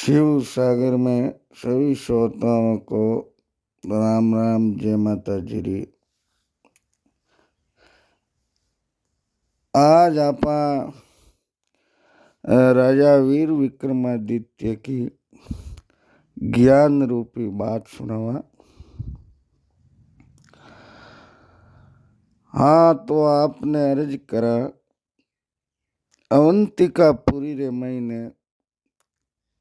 शिव सागर में सभी श्रोताओं को राम राम, जय माता जी। आज आपा राजा वीर विक्रमादित्य की ज्ञान रूपी बात सुनावा। हाँ, तो आपने अर्ज करा अवंतिकापुरी रे महीने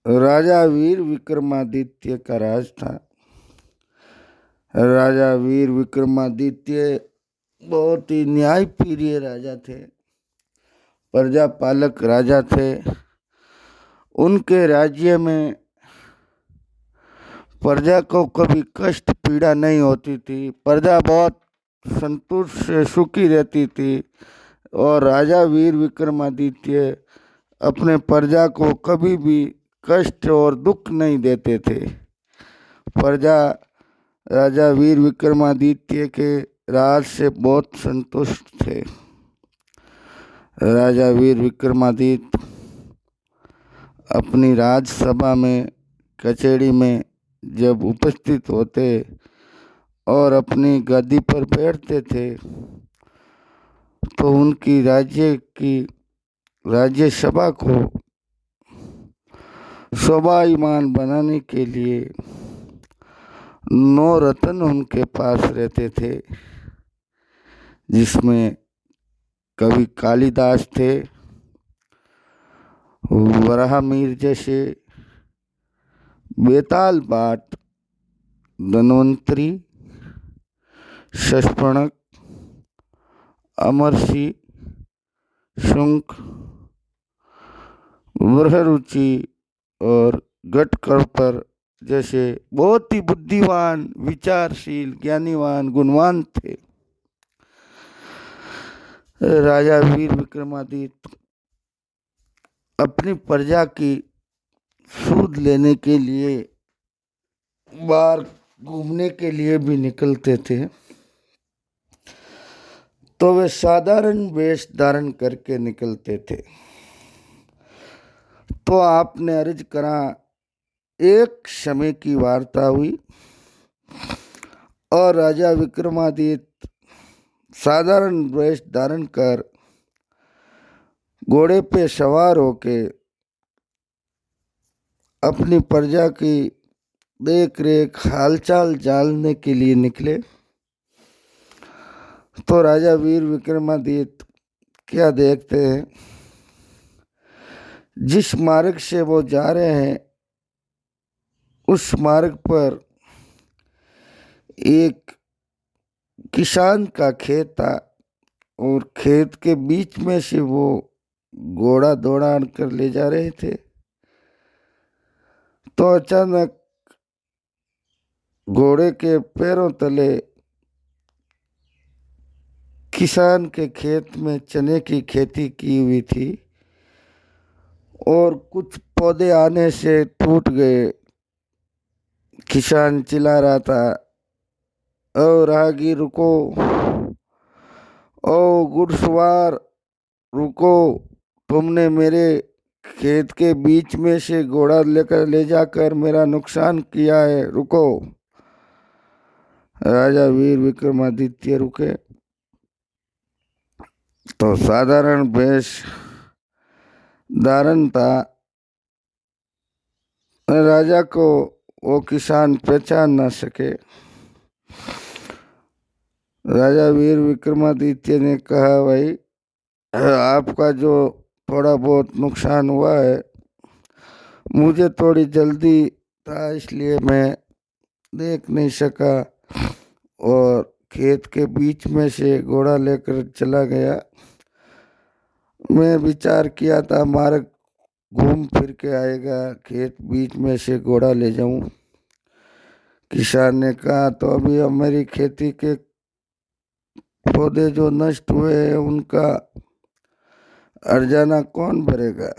राजा वीर विक्रमादित्य का राज था। राजा वीर विक्रमादित्य बहुत ही न्यायप्रिय राजा थे, प्रजापालक राजा थे। उनके राज्य में प्रजा को कभी कष्ट पीड़ा नहीं होती थी। प्रजा बहुत संतुष्ट से सुखी रहती थी और राजा वीर विक्रमादित्य अपने प्रजा को कभी भी कष्ट और दुख नहीं देते थे। प्रजा राजा वीर विक्रमादित्य के राज से बहुत संतुष्ट थे। राजा वीर विक्रमादित्य अपनी राजसभा में, कचहरी में जब उपस्थित होते और अपनी गद्दी पर बैठते थे तो उनकी राज्यसभा को शोभायमान बनाने के लिए 9 रत्न उनके पास रहते थे, जिसमें कवि कालिदास थे, वराहमिहिर जैसे, बेताल बाट, धन्वंतरी, शशपणक, अमरसी, शुंक, वररुचि और घटकर्पर जैसे बहुत ही बुद्धिमान, विचारशील, ज्ञानीवान, गुणवान थे। राजा वीर विक्रमादित्य अपनी प्रजा की सूद लेने के लिए बाहर घूमने के लिए भी निकलते थे, तो वे साधारण वेश धारण करके निकलते थे। तो आपने अर्ज करा, एक समय की वार्ता हुई और राजा विक्रमादित्य साधारण वेश धारण कर घोड़े पे सवार होके अपनी प्रजा की देख रेख हालचाल जानने के लिए निकले। तो राजा वीर विक्रमादित्य क्या देखते हैं, जिस मार्ग से वो जा रहे हैं उस मार्ग पर एक किसान का खेत था और खेत के बीच में से वो घोड़ा दौड़ा कर ले जा रहे थे। तो अचानक घोड़े के पैरों तले किसान के खेत में चने की खेती की हुई थी और कुछ पौधे आने से टूट गए। किसान चिल्ला रहा था, ओ राहगीर रुको, ओ घुड़सवार रुको, तुमने मेरे खेत के बीच में से घोड़ा लेकर ले जाकर मेरा नुकसान किया है, रुको। राजा वीर विक्रमादित्य रुके तो साधारण वेश धारण था। राजा को वो किसान पहचान न सके। राजा वीर विक्रमादित्य ने कहा, भाई आपका जो थोड़ा बहुत नुकसान हुआ है, मुझे थोड़ी जल्दी था इसलिए मैं देख नहीं सका और खेत के बीच में से घोड़ा लेकर चला गया। मैं विचार किया था मार्ग घूम फिर के आएगा, खेत बीच में से घोड़ा ले जाऊं। किसान ने कहा, तो अभी अब मेरी खेती के पौधे जो नष्ट हुए हैं उनका अर्जाना कौन भरेगा।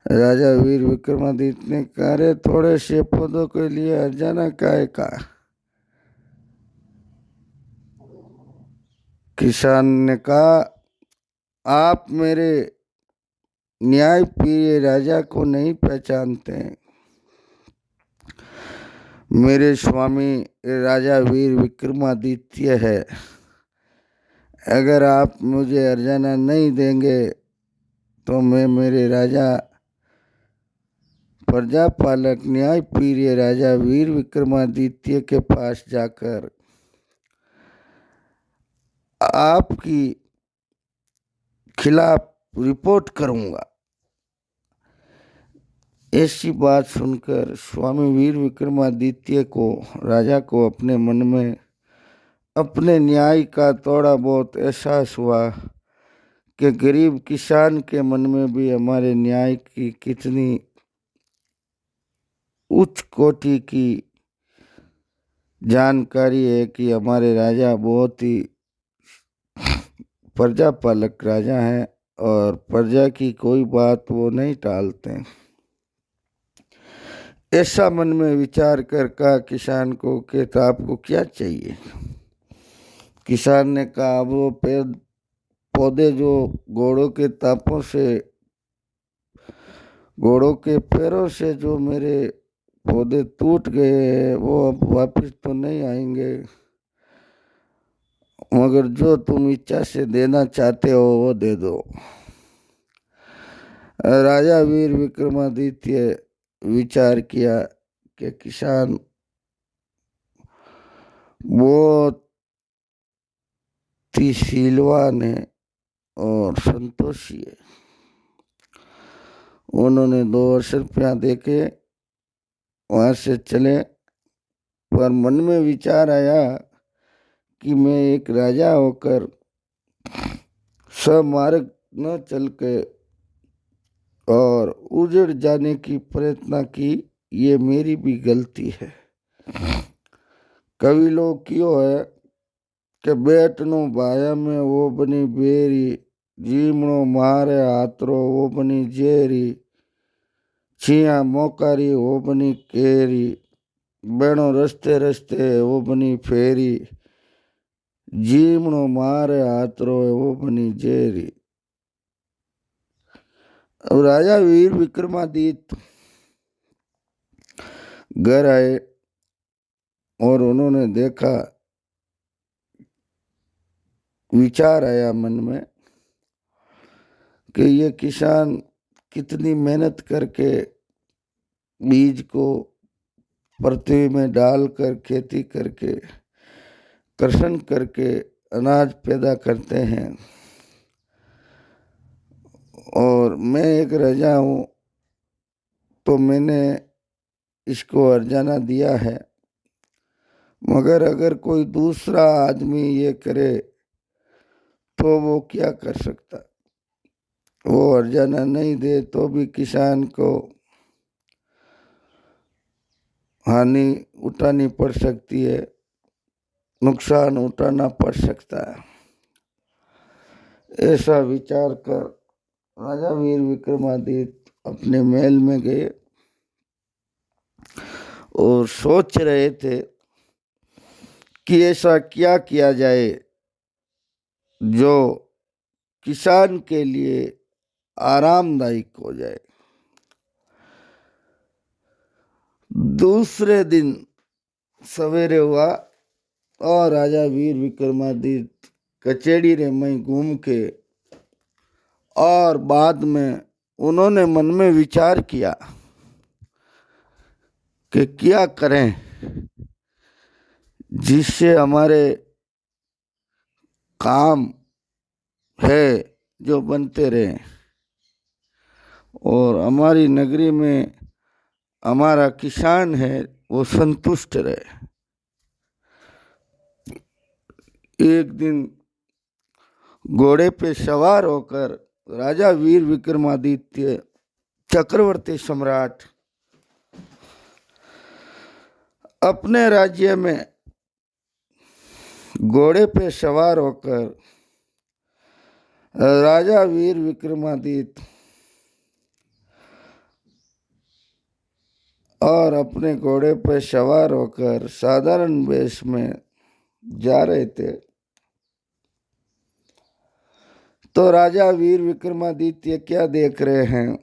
राजा वीर विक्रमादित्य ने कहा, रे थोड़े से पौधों के लिए अर्जाना काहे का। किसान ने कहा, आप मेरे न्यायप्रिय राजा को नहीं पहचानते हैं। मेरे स्वामी राजा वीर विक्रमादित्य है। अगर आप मुझे अर्जाना नहीं देंगे तो मैं मेरे राजा प्रजापालक न्यायप्रिय राजा वीर विक्रमादित्य के पास जाकर आपकी खिलाफ रिपोर्ट करूंगा। ऐसी बात सुनकर स्वामी वीर विक्रमादित्य को राजा को अपने मन में अपने न्याय का थोड़ा बहुत एहसास हुआ कि गरीब किसान के मन में भी हमारे न्याय की कितनी उच्च कोटि की जानकारी है कि हमारे राजा बहुत ही प्रजापालक राजा हैं और प्रजा की कोई बात वो नहीं टालते। ऐसा मन में विचार कर कहा किसान को कि तो आपको क्या चाहिए। किसान ने कहा वो पौधे जो घोड़ों के तापों से घोड़ों के पैरों से जो मेरे पौधे टूट गए वो अब वापस तो नहीं आएंगे, मगर जो तुम इच्छा से देना चाहते हो वो दे दो। राजा वीर विक्रमादित्य विचार किया कि किसान बहुत ही शीलवान है और संतोषी है। उन्होंने 2 रुपया देके वहां से चले, पर मन में विचार आया कि मैं एक राजा होकर समार्ग न चल के और उजड़ जाने की प्रयत्न की, ये मेरी भी गलती है। कवि लोग क्यों है कि बैठनो भाया में वो बनी बेरी, जीमणो मारे हाथरो वो बनी जेरी, छिया मोकारी वो बनी केरी, बेणो रस्ते रस्ते वो बनी फेरी, जीमणो मारे हाथरो वो बनी जेरी। अब राजा वीर विक्रमादित्य घर आए और उन्होंने देखा, विचार आया मन में कि ये किसान कितनी मेहनत करके बीज को पृथ्वी में डालकर खेती करके कृषि करके अनाज पैदा करते हैं, और मैं एक राजा हूँ तो मैंने इसको अर्जाना दिया है, मगर अगर कोई दूसरा आदमी ये करे तो वो क्या कर सकता। वो अर्जाना नहीं दे तो भी किसान को हानि उठानी पड़ सकती है, नुकसान उठाना पड़ सकता है। ऐसा विचार कर राजा वीर विक्रमादित्य अपने महल में गए और सोच रहे थे कि ऐसा क्या किया जाए जो किसान के लिए आरामदायक हो जाए। दूसरे दिन सवेरे हुआ और राजा वीर विक्रमादित्य कचेड़ी रे में घूम के और बाद में उन्होंने मन में विचार किया कि क्या करें जिससे हमारे काम है जो बनते रहे और हमारी नगरी में हमारा किसान है वो संतुष्ट रहे। एक दिन घोड़े पे सवार होकर राजा वीर विक्रमादित्य चक्रवर्ती सम्राट अपने राज्य में घोड़े पे सवार होकर राजा वीर विक्रमादित्य और अपने घोड़े पर सवार होकर साधारण वेश में जा रहे थे तो राजा वीर विक्रमादित्य क्या देख रहे हैं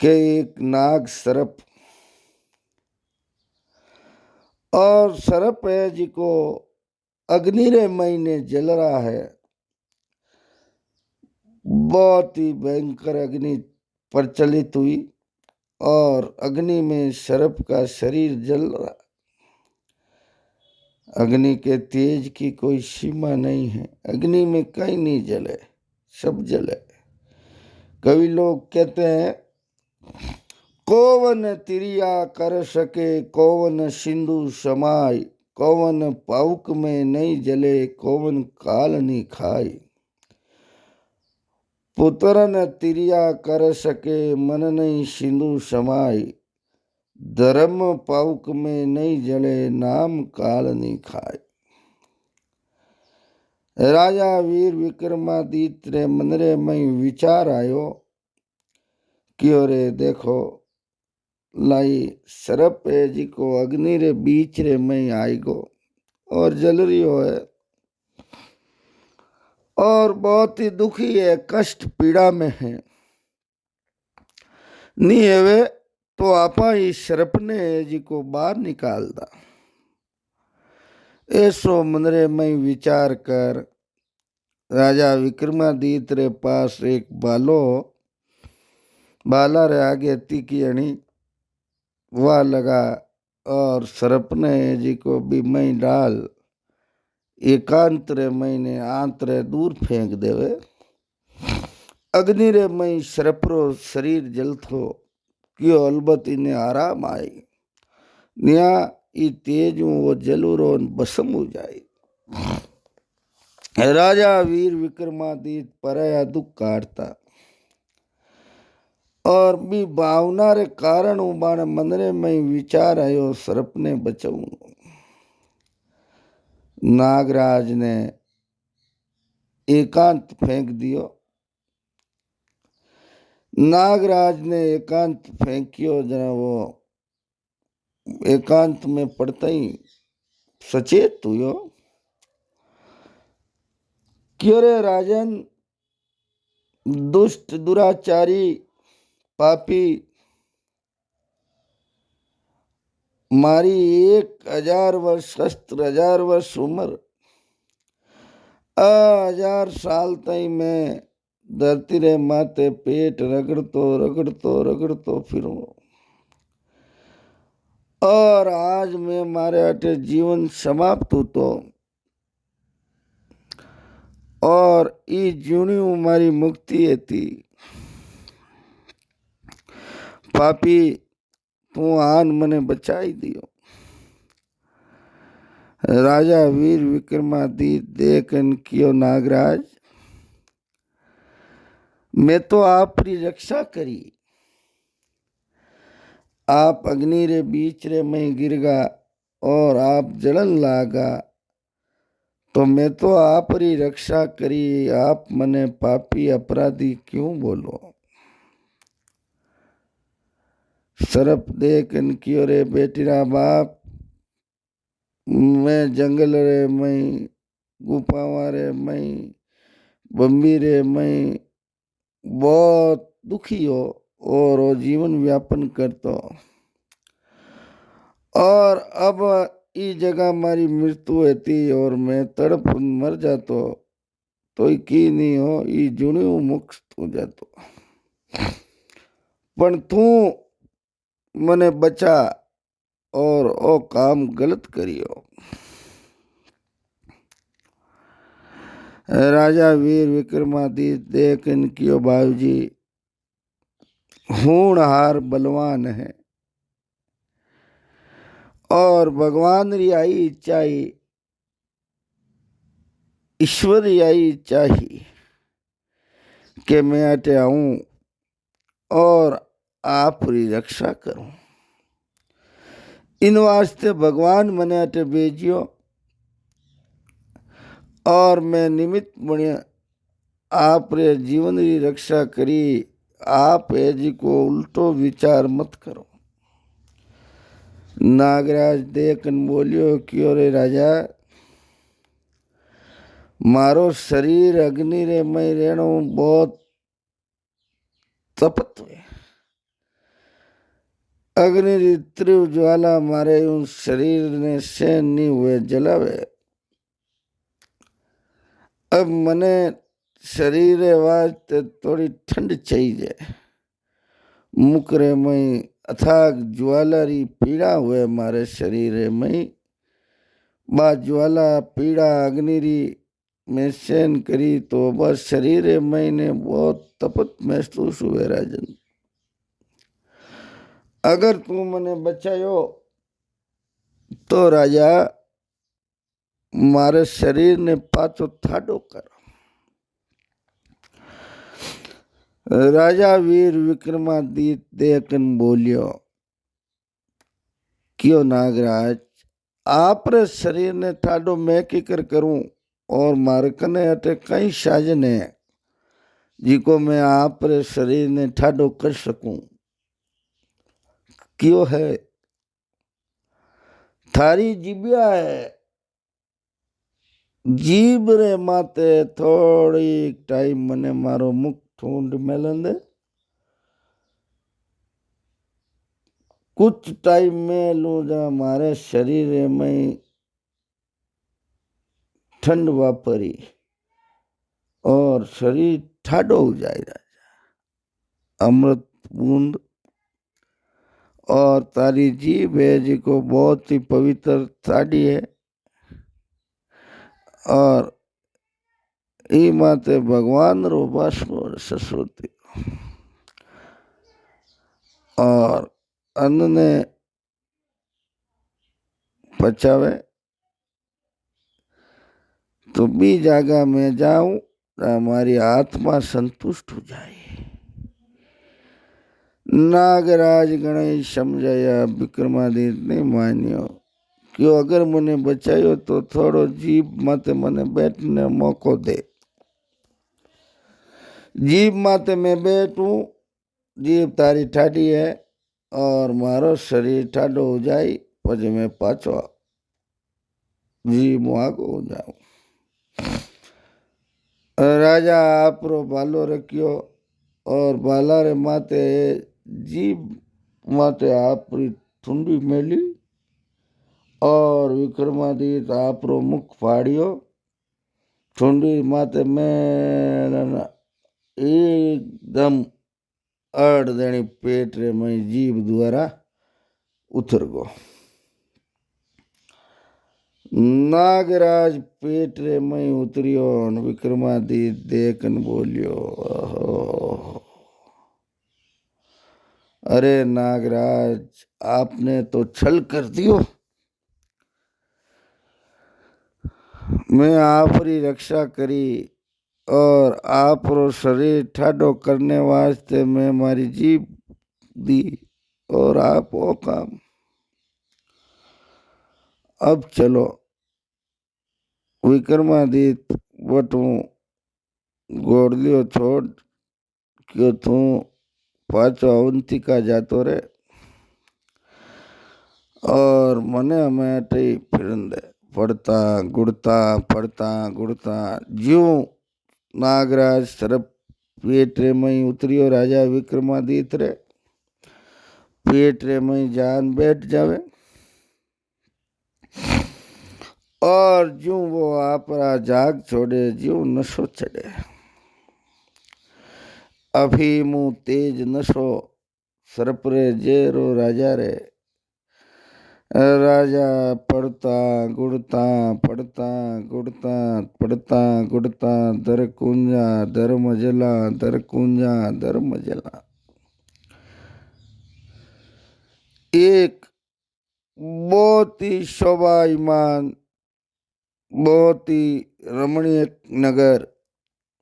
कि एक नाग सर्प, और सर्प है जी को अग्नि रे महीने जल रहा है। बहुत ही भयंकर अग्नि प्रचलित हुई और अग्नि में सर्प का शरीर जल रहा। अग्नि के तेज की कोई सीमा नहीं है, अग्नि में कहीं नहीं जले, सब जले। कवि लोग कहते हैं, कौवन तिरिया कर सके कौवन सिंधु समाय, कौवन पाउक में नहीं जले कौवन काल नहीं खाए। पुत्रन तिरिया कर सके मन नहीं सिंधु समाय, धर्म पाउक में नहीं जले नाम काल नहीं खाए। राजा वीर विक्रमादित्य रे मन रे में विचार आयो कि अरे देखो लाई सर्प है जी को अग्नि रे बीच रे में आई गो और जल रही हो है और बहुत ही दुखी है, कष्ट पीड़ा में है। नहीं है तो आपा इस सर्प ने जी को बाहर निकाल दा। ऐसो मनरे में विचार कर राजा विक्रमादित्य रे पास एक बाला रे आगे तीकी अणी वह लगा और सर्प ने जी को भी मई डाल एकांत रे महीने आंत रे दूर फेंक देवे। अग्नि रे मई सर्प रो शरीर जलथो क्यों अलबत इन्हें आराम आई, न्या ई तेज वो जलूरो बसम हो जाए। राजा वीर विक्रमादित्य परया दुख काटता और भी भावना रे कारण बाण मनरे में विचार आयो सर्प ने बचाऊं। नागराज ने एकांत फेंक दियो। नागराज ने एकांत फेंकियो, जरा वो एकांत में पड़ता ही सचेत हुयो क्यों रे राजन, दुष्ट दुराचारी पापी मारी 1000 वर्ष शस्त्र 1000 वर्ष उम्र 1000 साल तई मैं धरती रे माते पेट रगड़तो फिरूं और आज मैं मारे अटे जीवन समाप्त हो तो और ई जूनी मारी मुक्ति थी। पापी तू आन मने बचाई दियो। राजा वीर विक्रमादित्य देखन कियो, नागराज मैं तो आपकी रक्षा करी, आप अग्नि रे बीच रे में गिर गा और आप जलन लागा तो मैं तो आप री रक्षा करी, आप मने पापी अपराधी क्यों बोलो। सर्प देखन कियो रे बेटीरा बाप, मैं जंगल रे मई गुफावा रे मई बम्बी रे मई बहुत दुखी हो और वो जीवन व्यापन करतो और अब ई जगह मारी मृत्यु होती और मैं तड़प मर जातो तो की नहीं हो ई जुणी मुक्त हो जातो, पण तू मने बचा और ओ काम गलत करियो। राजा वीर विक्रमादित्य देखन कियो, बाबूजी होनहार बलवान है और भगवान री आई इच्छा ही ईश्वर री आई इच्छा ही कि मैं अटे आऊं और आप री रक्षा करूं। इन वास्ते भगवान मने अटे भेजियो और मैं निमित्त बने आप रे जीवन री रक्षा करी। आप जी को उल्टो विचार मत करो। नागराज देखन बोलियो क्यों रे राजा, मारो शरीर अग्नि रे मई रेणु बहुत तपत हुए। अग्नि री तीव्र ज्वाला मारे उस शरीर ने सहन नहीं हुए जलावे। अब मने शरीर वास्ते थोड़ी ठंड चाहिए। मुख रे मई अथाग ज्वाला री पीड़ा हुए मारे शरीर मई। बा ज्वाला पीड़ा अग्नि री में सहन करी तो बस शरीर मई ने बहुत तपत महसूस हुए। राजन अगर तू मने बचायो तो राजा मारे शरीर ने पाछो थाडो कर। राजा वीर विक्रमादित्य देखन बोलियो, क्यों नागराज आप रे शरीर ने ठाडो मैं की करूं और मारे कने अटे कई साजन है जिको मैं आप रे शरीर ने ठाडो कर सकूं। क्यों है थारी जीबिया है। जीभ रे माते थोड़ी टाइम मने मारो मुख ठूंड मेलन दे। कुछ टाइम में लूजा मारे शरीर में ठंड वापरी और शरीर ठाडो हो जाएगा। अमृत बूंद और तारी जीभ है जी को बहुत ही पवित्र थाड़ी है और ई माते भगवान रो बाष्प सरस्वती और अन्न ने पचावे तो बी जागा में जाऊं हमारी आत्मा संतुष्ट हो जाए। नागराज गणेश समझाया विक्रमादित्य ने मान्यो क्यों अगर मने बचायो तो थोड़ो जीभ माते मने बैठने मौको दे। जीभ माते मैं बैठूं जीभ तारी ठाडी है और मारो शरीर ठाडो हो जाए पछी मैं पाछो जीभ आगो हो जाऊं। राजा आपरो बालो रखियो और बाला रे माते जीभ माते आपरी ठुंडी मेली और विक्रमादित्य आपरो मुख फाड़ियो। ठुंडी माते में एकदम अड़ देनी पेट रे मई जीभ द्वारा उतर गो। नागराज पेट रे मई उतरियो विक्रमादित्य देखन बोलियो, अरे नागराज आपने तो छल कर दियो। मैं आपरी रक्षा करी और आपरो शरीर ठाडो करने वास्ते मैं मारी जीभ दी और आप वो काम। अब चलो विक्रमादित्य बटू गोड़ लियो छोड़ क्यों तू पाचो अवंतिका जातो रे और मने हमें अटे फिरन दे। पड़ता गुड़ता ज्यों नागराज सरप पेट रे मई उतरियो राजा विक्रमादित्य रे पेट रे मई जान बैठ जावे और ज्यों वो आपरा जाग छोड़े ज्यों नशो चढ़े। अफीमु तेज नशो सरप रे जेरो राजा रे। राजा पड़ता गुड़ता गुड़ता दर कुंजा दर मजला। एक बहुत ही शोभायमान बहुत ही रमणीय नगर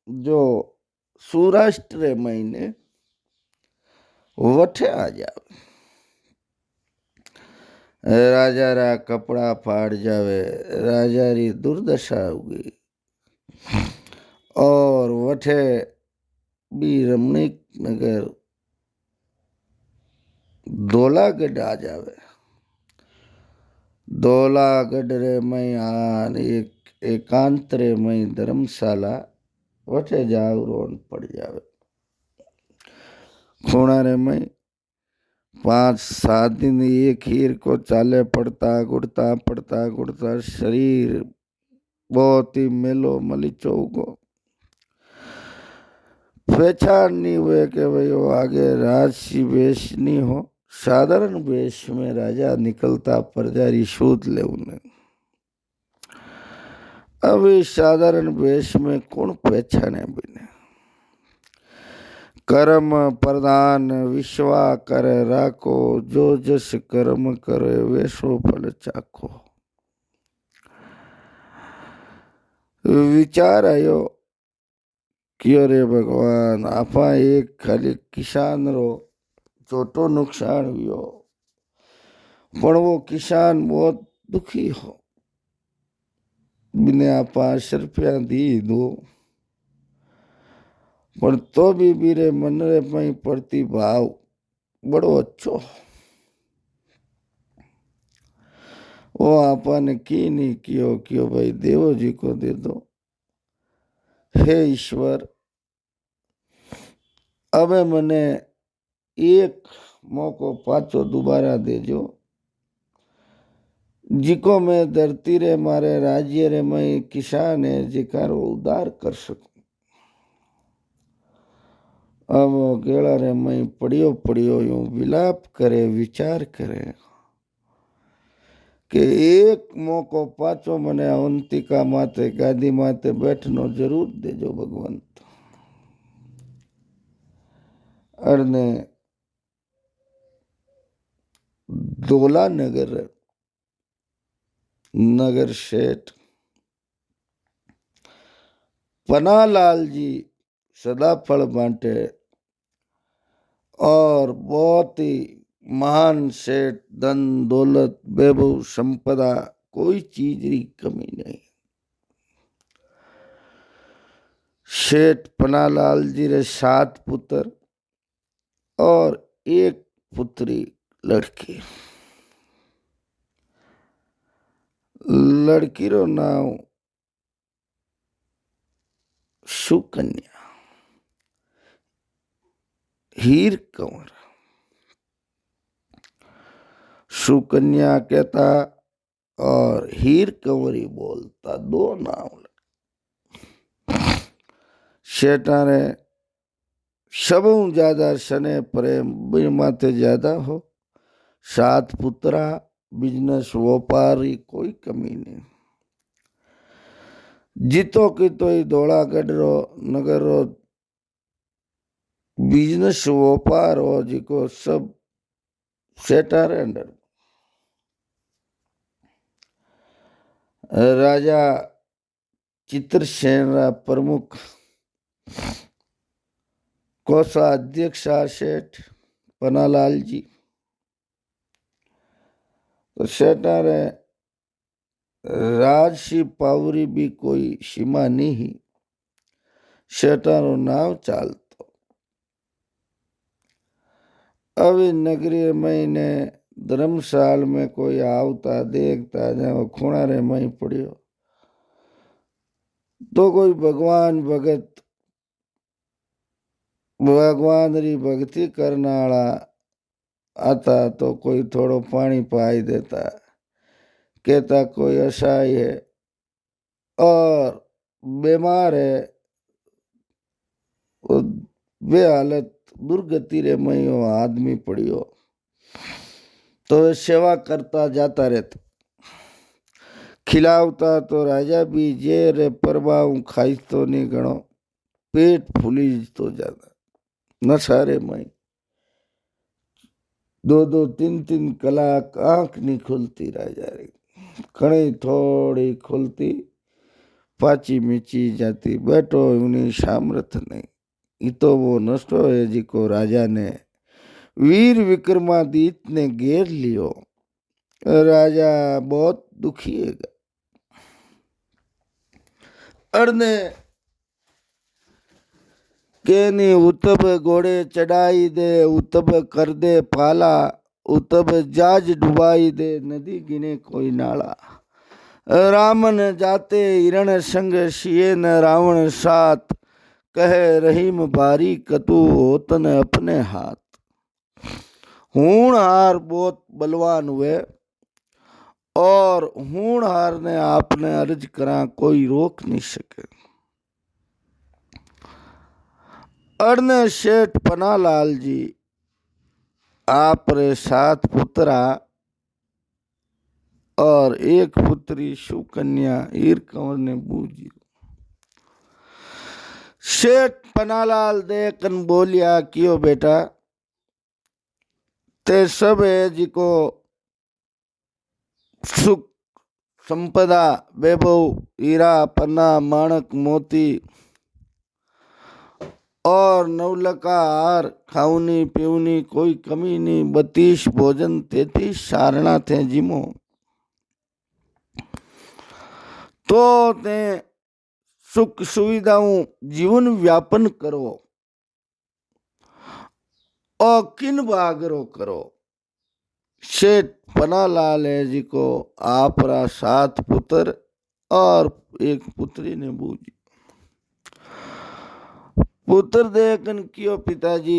जो सौराष्ट्र महीने वठे आ जावे। राजा रा कपड़ा फाड़ जावे राजा री दुर्दशा होगी और वठे भी रमणीक नगर धोलागढ़ आ जावे। धोलागढ़ रे में आन एक एकांतरे मई धर्मशाला वटे जाव रोन पड़ जावे। खूणारे मई 5-7 दिन एक हीर को चाले पड़ता गुड़ता शरीर बहुत ही मेलो मलीचो उगो। पहचान नहीं हुए कि भाई वो आगे राजसी वेश नहीं हो, साधारण वेश में राजा निकलता प्रजारी शोध ले उन्हें। अब इस साधारण वेश में कौन पहचाने बिने। कर्म प्रधान विश्वा करे राखो, जो जस कर्म करे वैसो फल चाखो। विचार आयो क्यों रे भगवान, आपा एक खाली किसान रो छोटो नुकसान हुयो, पण वो किसान बहुत दुखी हो, बिने आप 5 रुपया दी दो, पर तो भी बीरे मन रे पई पड़ती भाव बड़ो अच्छो। वो आपा ने की नहीं कियो भाई देवो जी को दे दो। हे ईश्वर, अब मने एक मौको पाचो दोबारा देजो, जिको मैं धरती रे मारे राज्य रे मैं किसान है जिकारो उद्धार कर सकूं। अब गेड़ा रे मैं पड़ियो यूं विलाप करे, विचार करे कि एक मौको पाचो मने अवंतिका माते गादी माते बैठनो जरूर देजो भगवंत। अरने दोला नगर शेठ पन्नालाल जी सदा फल बांटे और बहुत ही महान सेठ, धन दौलत वैभव संपदा कोई चीज की कमी नहीं। सेठ पन्नालाल जी रे 7 पुत्र और 1 पुत्री लड़की। लड़की रो नाम सुकन्या, हीर कंवर। सुकन्या कहता और हीर कंवरी बोलता, 2 नाम। शेठा ने सबू ज्यादा सने प्रेम माते ज्यादा हो। 7 पुत्रा, बिजनेस व्यापारी कोई कमी नहीं। जीतो की तो ही धोलागढ़ रो नगर रो बिजनेस व्यापार हो जिको सब सेठा रे अंडर। राजा चित्रसेन रा प्रमुख कोषाध्यक्ष सेठ पन्नालाल जी। तो सेठा रे राजसी पावरी भी कोई सीमा नहीं। सेठा रो नाव चालतो। अभी नगरी महीने धर्मशाल में कोई आवता देखता जाओ खूणा रे मई पड़ियो तो कोई भगवान भगत भगवान री भक्ति करने वाला आता तो कोई थोड़ो पानी पाई देता, कहता कोई असहाय है और बीमार है, वे हालत दुर्गति रे मई आदमी पड़ियो तो वे सेवा करता जाता रहता। खिलावता तो राजा भी जे रे परबाऊ खाई तो नहीं गणो, पेट फूली तो ज्यादा न सारे मई 2-2 3-3 कलाक आंख नहीं खुलती राजा रे, घणी थोड़ी खुलती पाची मीची जाती। बैठो उन्हें सामर्थ नहीं। ये तो वो नष्टो है जिको राजा ने वीर विक्रमादित्य ने घेर लियो। राजा बहुत दुखी है। अरने केनी उतब घोड़े चढ़ाई दे, उतब कर दे पाला, उतब जहाज डुबाई दे, नदी गिने कोई नाला। रामन जाते हिरण संग सिए न रावण साथ, कहे रहीम बारी कतु होतन अपने हाथ। होनहार बहुत बलवान हुए और होनहार ने आपने अर्ज करा कोई रोक नहीं सके। अरने शेठ पन्नालाल जी आप रे 7 पुत्रा और एक पुत्री सुकन्या हीर कंवर ने बूझी। शेठ पन्नालाल देखन बोलिया क्यों बेटा ते सब है जी को सुख संपदा वैभव हीरा पन्ना माणक मोती और नवलका हार खाऊनी पीवनी कोई कमी नहीं, 32 भोजन 33 सारणा थे जिमो। तो ते सुख सुविधाओं जीवन व्यापन करो और किन बागरो करो। शेठ पन्नालाल है जी को आपरा 7 पुत्र और एक पुत्री ने बूझी। पुत्र देखन कियो पिताजी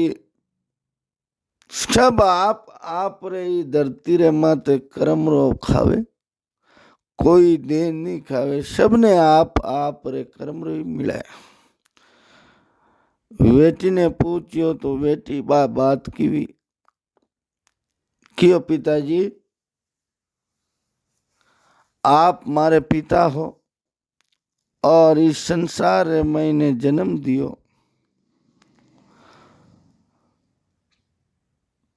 सब आप रे धरती रे माते कर्म रो खावे, कोई देन नहीं खावे, सबने आप रे कर्म रो मिले। बेटी ने पूछियो तो बेटी बात की क्यों पिताजी आप मारे पिता हो और इस संसार में मैंने जन्म दियो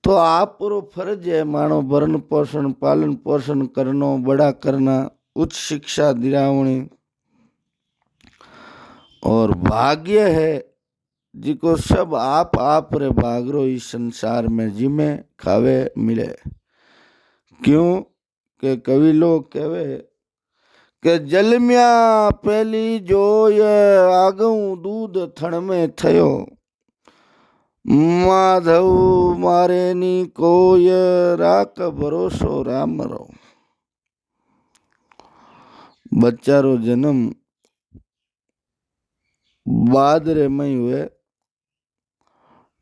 तो आप रो फर्ज है मानो भरण पोषण पालन पोषण करनो बड़ा करना उच्च शिक्षा दिलावनी और भाग्य है जिको सब आप रे भागरो इस संसार में जिमे खावे मिले। क्यों के कवि लोग कहवे के जलम्या पहली जो ये आगू दूध थण में थयो, माधव मारे नी को ये राख भरोसो राम रो। बच्चा रो जन्म बाद रे मई हुए,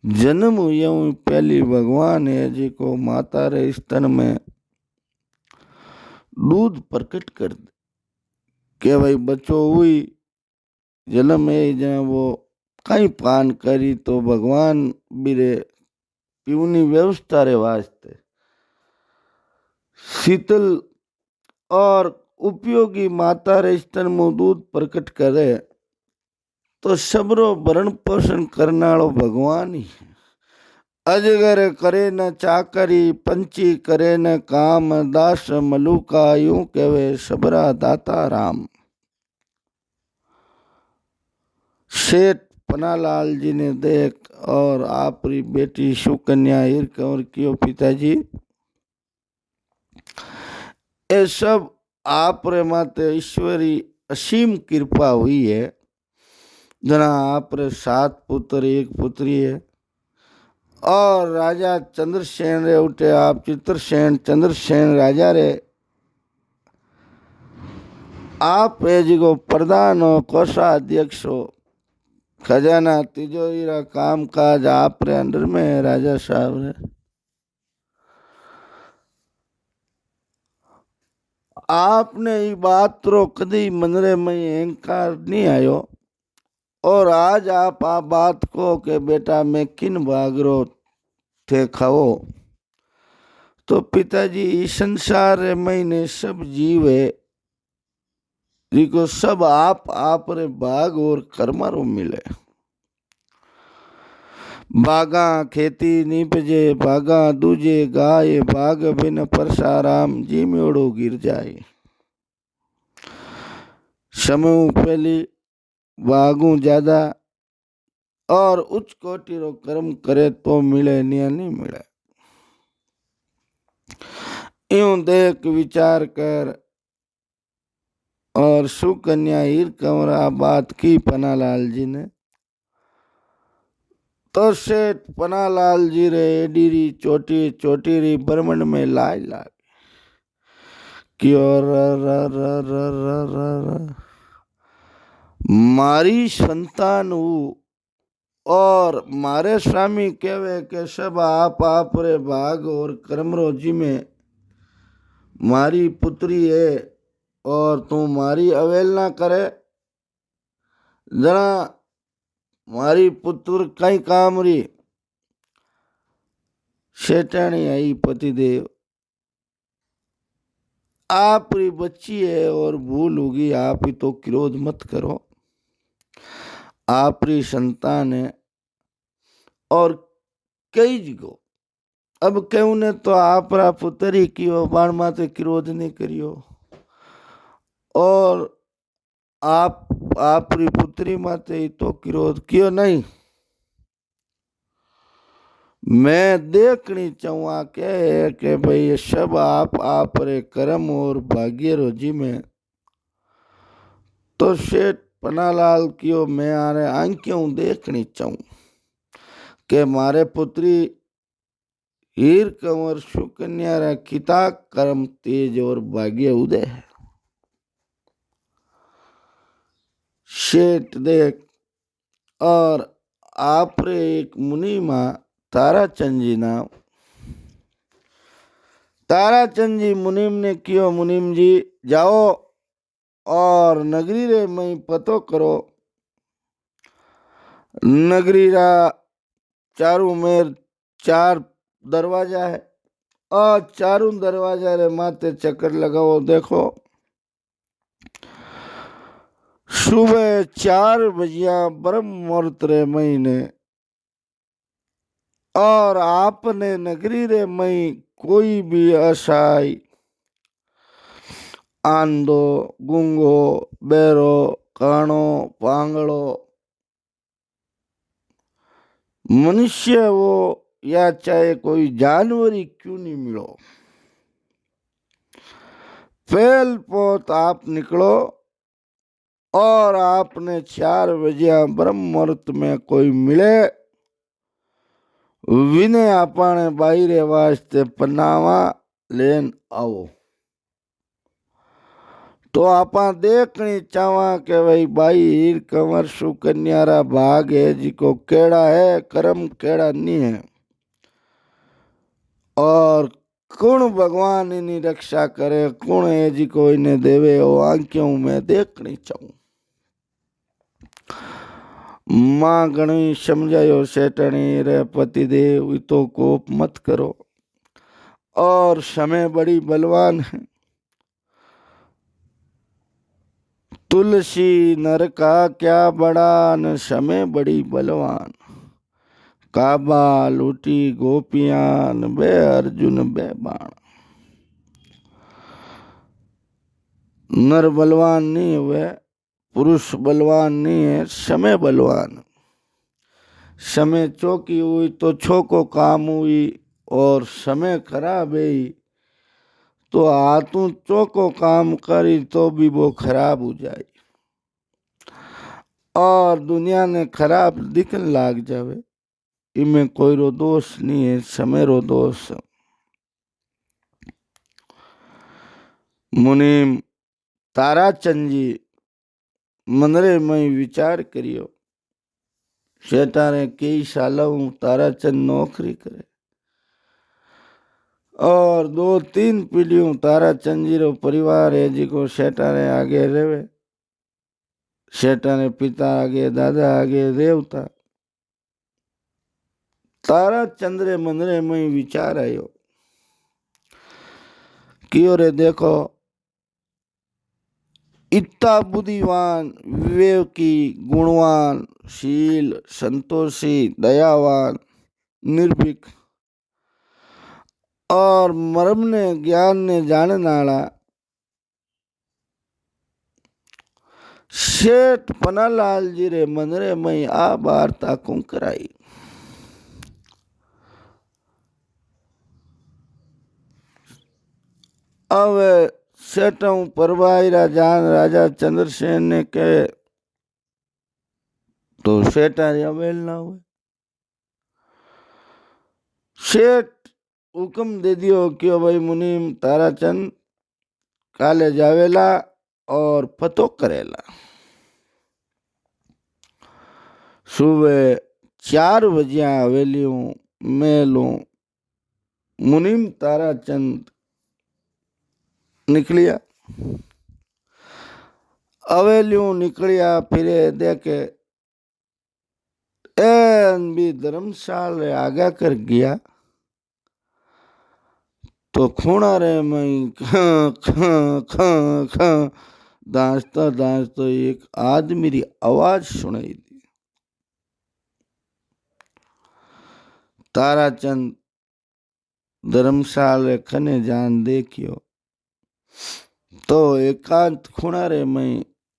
जन्म हुए पहली भगवान है जी को माता रे स्तन में दूध प्रकट कर दे के भाई बच्चो हुई जन्म है जहाँ वो कहीं पान करी तो भगवान बिरे पीवनी व्यवस्था रे वास्ते शीतल और उपयोगी माता रे स्तन में दूध प्रकट करे तो सबरो भरण पोषण करने वालो भगवान ही है। अजगर करे न चाकरी पंछी करे न काम, दास मलुका यूं कहवे सबरा दाता राम। शेठ पन्नालाल जी ने देख और आपरी बेटी सुकन्या हीर कंवर कियो पिताजी ये सब आप रे माते ईश्वरी असीम कृपा हुई है। जना आप रे 7 पुत्र एक पुत्री है और राजा चंद्रसेन रे उठे आप चित्रसेन चंद्रसेन राजा रे आप है जी को प्रधान हो कोषाध्यक्ष हो खजाना तिजोरी रा काम काज आप रे अंडर में है राजा साहब रे। आपने ये बात रो कदी मनरे में अहंकार नहीं आयो और आज आप बात को के बेटा मैं किन भागरो थे खाओ तो पिताजी इस संसार मैंने सब जीव है जिको सब आप रे भाग और कर्मारो मिले। बागा खेती नीपजे बागा दूजे गाय बाग बिन परसाराम जी मेड़ो गिर जाए। समय पहली बागू ज्यादा और उच्च कोटि रो कर्म करे तो मिले नहीं मिले। यूं देख विचार कर और सुकन्या हीर कंवरा बात की पन्नालाल जी ने तो सेठ पन्नालाल जी रे एडीरी चोटी री ब्रह्मंड में लाई क्यों मारी संतान हूँ और मारे स्वामी कहवे के सब आप रे भाग और कर्म रोजी में मारी पुत्री है और तू मारी अवहेलना करे। जरा मारी पुत्र कई काम री शेटाणी आई पतिदेव आप री बच्ची है और भूल होगी आप ही तो क्रोध मत करो। आप री संतान है और कई जगो अब क्यों ने तो आप रा पुत्र ही कियो बाण माते क्रोध नहीं करियो और आप री पुत्री माते ही तो क्रोध कियो नहीं। मैं देखनी चाहूँ के भाई ये सब आप रे कर्म और भाग्य रोजी में तो शेठ पन्नालाल कियो मैं आरे आंखों देखनी चाहूँ के मारे पुत्री हीर कंवर सुकन्या रा किता कर्म तेज और भाग्य उदय है। शेठ देख और आप रे एक मुनि माँ ताराचंद जी नाम ताराचंद जी मुनिम ने कियो मुनिम जी जाओ और नगरी रे मई पतो करो नगरी रा चारों मेर 4 दरवाजा है और चारों दरवाजा रे माथे चक्कर लगाओ। देखो सुबह 4 बजिया ब्रह्म मुहूर्त रे महीने और आपने नगरी रे मई कोई भी असहाय आंधो गूंगो बेरो काणो पांगड़ो मनुष्य वो या चाहे कोई जानवर ही क्यों नहीं मिलो पहल पोत आप निकलो और आपने 4 बजे ब्रह्म मुहूर्त में कोई मिले विने आपने बाहरे वास्ते पनावा लेन आओ। तो आप देखनी चाहवा के भाई बाई हीर कंवर सुकन्या रा भाग है जिको केड़ा है कर्म केड़ा नहीं है और कौन भगवान इनी रक्षा करे कौन है जिको इन्हें देवे वो आंखों में देखनी चाहूं। माँ गणी समझायो सेठनी रे पतिदेव तो कोप मत करो और समय बड़ी बलवान है। तुलसी नर का क्या बड़ा न समय बड़ी बलवान काबा लूटी गोपियां न बे अर्जुन बे बाण। नर बलवान नहीं हुए पुरुष बलवान नहीं है समय बलवान। समय चौकी हुई तो छोको काम हुई और समय खराब है तो हाथों चौको काम करी तो भी वो खराब हो जाए और दुनिया ने खराब दिखने लाग जावे इनमें कोई रो दोष नहीं है समय रो दोष। मुनिम ताराचंद जी मनरे में विचार करियो शेटारे कई साल ताराचंद नौकरी करे और 2-3 पीढ़ियों ताराचंद जी रो परिवार है जिको शेटारे आगे रेवे शेटारे पिता आगे दादा आगे देवता। ताराचंद रे मनरे में विचार आयो कियो रे देखो इतना बुद्धिवान विवेकी गुणवान शील संतोषी दयावान निर्भीक और मर्म ने ज्ञान ने जानने वाला शेठ पन्नालाल जी रे मनरे में आ वार्ता को कराई। अब सेठों परवाई राजान राजा चंद्रसेन ने कहे तो सेठ अवेलना हुए सेठ हुक्म दे दियो कि भाई मुनीम ताराचंद काले जावेला और पतो करेला। सुबह 4 बजे हवेलियों मेलों मुनीम ताराचंद निकलिया। हवेलियों निकलिया फिरे देखे एन भी धर्मशाला आगा कर गया तो खूणा रे मई दांसता दांसता एक आदमी री आवाज सुनाई दी। ताराचंद धर्मशाला खने जान देखियो तो एकांत खूणा रे मई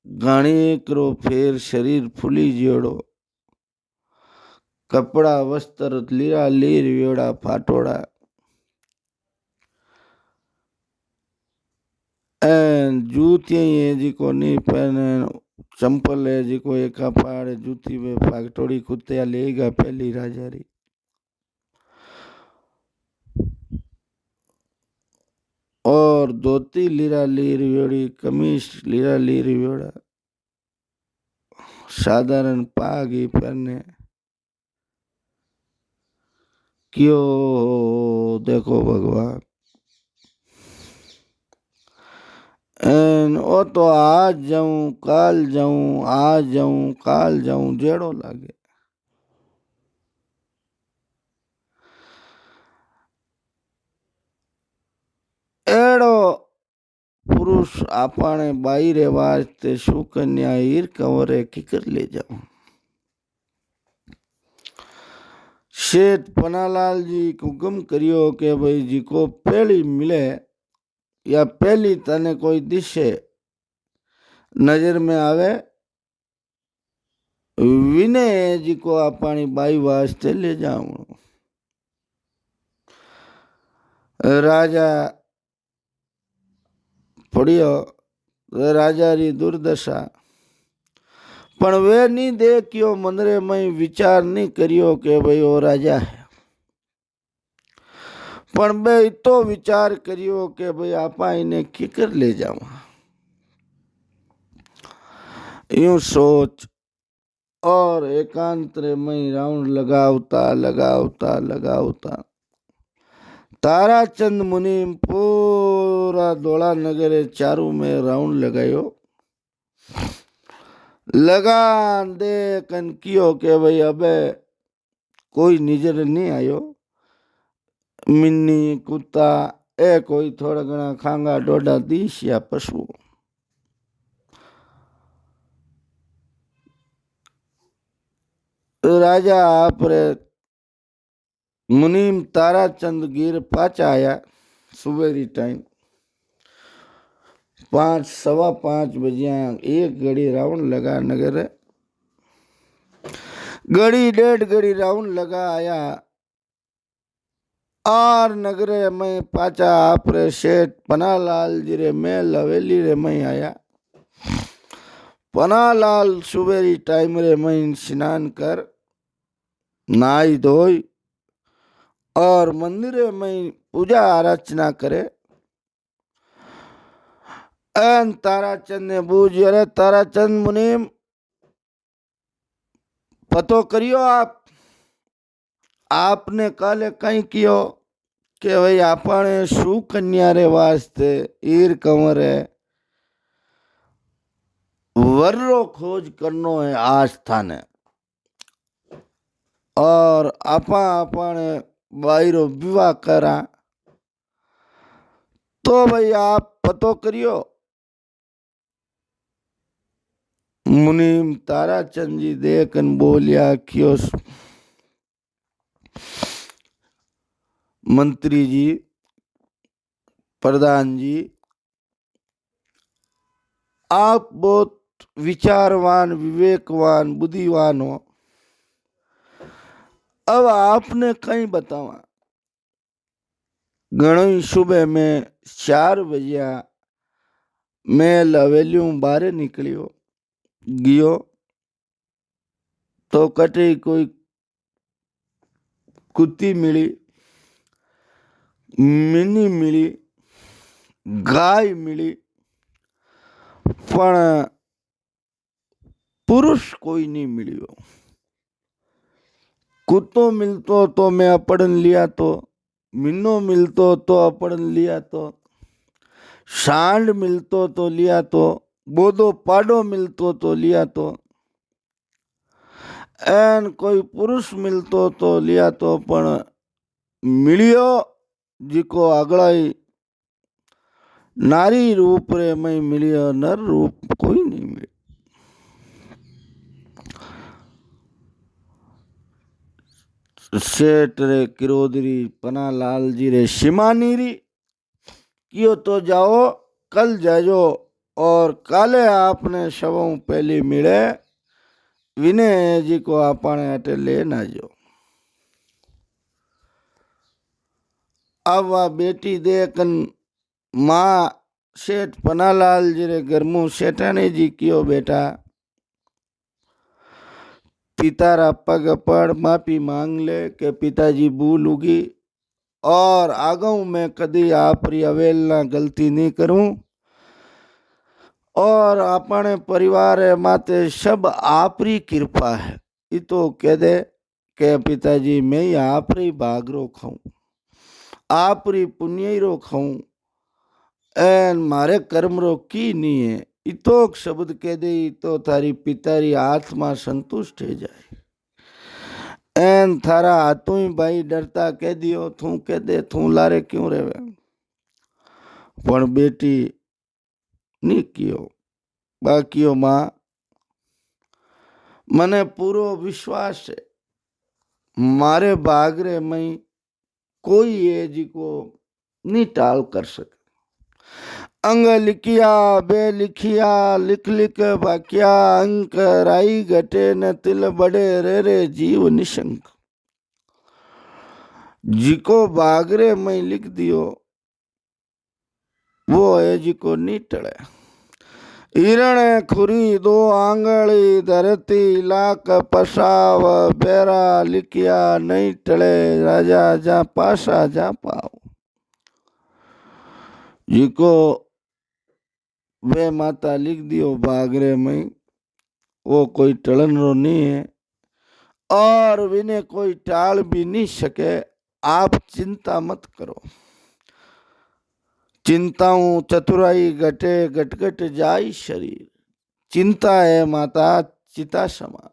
घणी करो फेर शरीर फूली जियोड़ो, कपड़ा वस्त्र लीरा लीर वेड़ा फाटोड़ा, जूतियां ये जी को नहीं पहने, चंपल है जी को एक पाड़ जूती में फाटोड़ी कुत्तिया लेगा पहली राजारी। और धोती लीरा लीर वेड़ी, कमीज लीरा लीर वेड़ा, साधारण पागी पहने। क्यों देखो भगवान ओ तो आज जाऊं काल जाऊं, आज जाऊं काल जाऊं जेड़ो लागे। एड़ो पुरुष आपने बाई रे वास्ते सुकन्या ईर कंवरे किकर ले जाऊं। शेठ पनालाल जी को हुक्म करियो के भाई जी को पहली मिले या पहली तने कोई दिशे नजर में आवे विनय जी को अपनी बाई वास्ते ले जाऊं। राजा पड़ियो राजा री दुर्दशा पण वे नहीं देखियो मंदरे में विचार नहीं करियो के भाई वो राजा है, पण बे तो विचार करियो के भाई आपा इन्हें किकर ले जावा। यूं सोच और एकांत में राउंड लगावता लगावता लगावता ताराचंद मुनीम पूरा धोला नगरे चारू में राउंड लगायो। लगान दे कन कियो के भाई अबे कोई नजर नहीं आयो, मिन्नी कुत्ता ए कोई थोड़ा घना खांगा डोडा दीश या पशु। राजा आप रे मुनीम ताराचंद गिर पाचा आया सुबेरी टाइम 5 सवा 5 बजे एक घड़ी राउंड लगा नगर, घड़ी डेढ़ घड़ी राउंड लगा आया और नगरे में पाचा आप रे शेठ पनालाल जी रे मेल हवेली रे में आया। पनालाल सुबेरी टाइम रे में स्नान कर नाई धोई और मंदिर में पूजा अर्चना करे। एन ताराचंद ने बूझ अरे ताराचंद मुनीम पतो करियो आपने काले कहीं कियो के भाई आपने सुकन्या रे वास्ते ईर कंवरे वर्रो खोज करनो है आस्था ने और आपा आपने बाईरो विवाह करा तो भाई आप पतो करियो। मुनीम ताराचंद जी देखन बोलिया क्यों मंत्री जी प्रधान जी आप बहुत विचारवान विवेकवान बुद्धिवान हो, अब आपने कहीं बतावा। घणी सुबह में 4 बजे मैं हवेलियों बाहर निकलियो गियो तो कटे कोई कुत्ती मिली, मिनी मिली, गाय मिली, पण पुरुष कोई नहीं मिलियो। कुत्तो मिलतो तो मैं अपड़न लिया तो, मीनो मिलतो तो अपड़न लिया तो, सांड मिलतो तो लिया तो, बोदो पाडो मिलतो तो लिया तो, एन कोई पुरुष मिलतो तो लिया तो, पण मिलियो जिको अगड़ाई नारी रूप रे मैं मिलियो, नर रूप कोई नहीं मिले। सेठ रे किरोदरी पना लाल जी रे शिमानीरी कियो तो जाओ कल जाजो, और काले आपने शवों पहली मिले विनय जी को आपने अटे ले ना जो। अब वह बेटी देखन माँ सेठ पनालाल जी रे घर सेठानी जी कियो बेटा पितारा पग पड़ माफी मांग ले के पिताजी भूल उगी, और आगऊ मैं कदी आपरी अवेलना गलती नहीं करूं, और अपने परिवार माते सब आपरी कृपा है। ये तो कह दे के पिताजी मैं आपरी बागरो खाऊं, आपरी पुण्य रो खाऊं, एन मारे कर्म रो की नहीं है। इतोक शब्द कह दे तो थारी पितारी आत्मा संतुष्ट हो जाए। एन थारा हाथों ही भाई डरता कह दियो थू कह दे थू लारे क्यों रेवे, पण बेटी नहीं कियो। बाकियो माँ मने पूरो विश्वास है मारे बागरे में कोई ये जी को नहीं टाल कर सके। अंग लिखिया बे लिखिया लिख लिख बाकिया अंक राई घटे न तिल बड़े रे रे जीव निशंक। जिको बागरे में लिख दियो वो है जिको नहीं टले। हिरण खुरी दो आंगली धरती लाख पसाव, बेरा लिखिया नहीं टले राजा जा पासा जा पाओ। जिको वे माता लिख दियो बागरे में वो कोई टलन रो नहीं है, और विने कोई टाल भी नहीं सके। आप चिंता मत करो, चिंताऊं चतुराई घटे घट घट जाई शरीर। चिंता है माता चिता समा।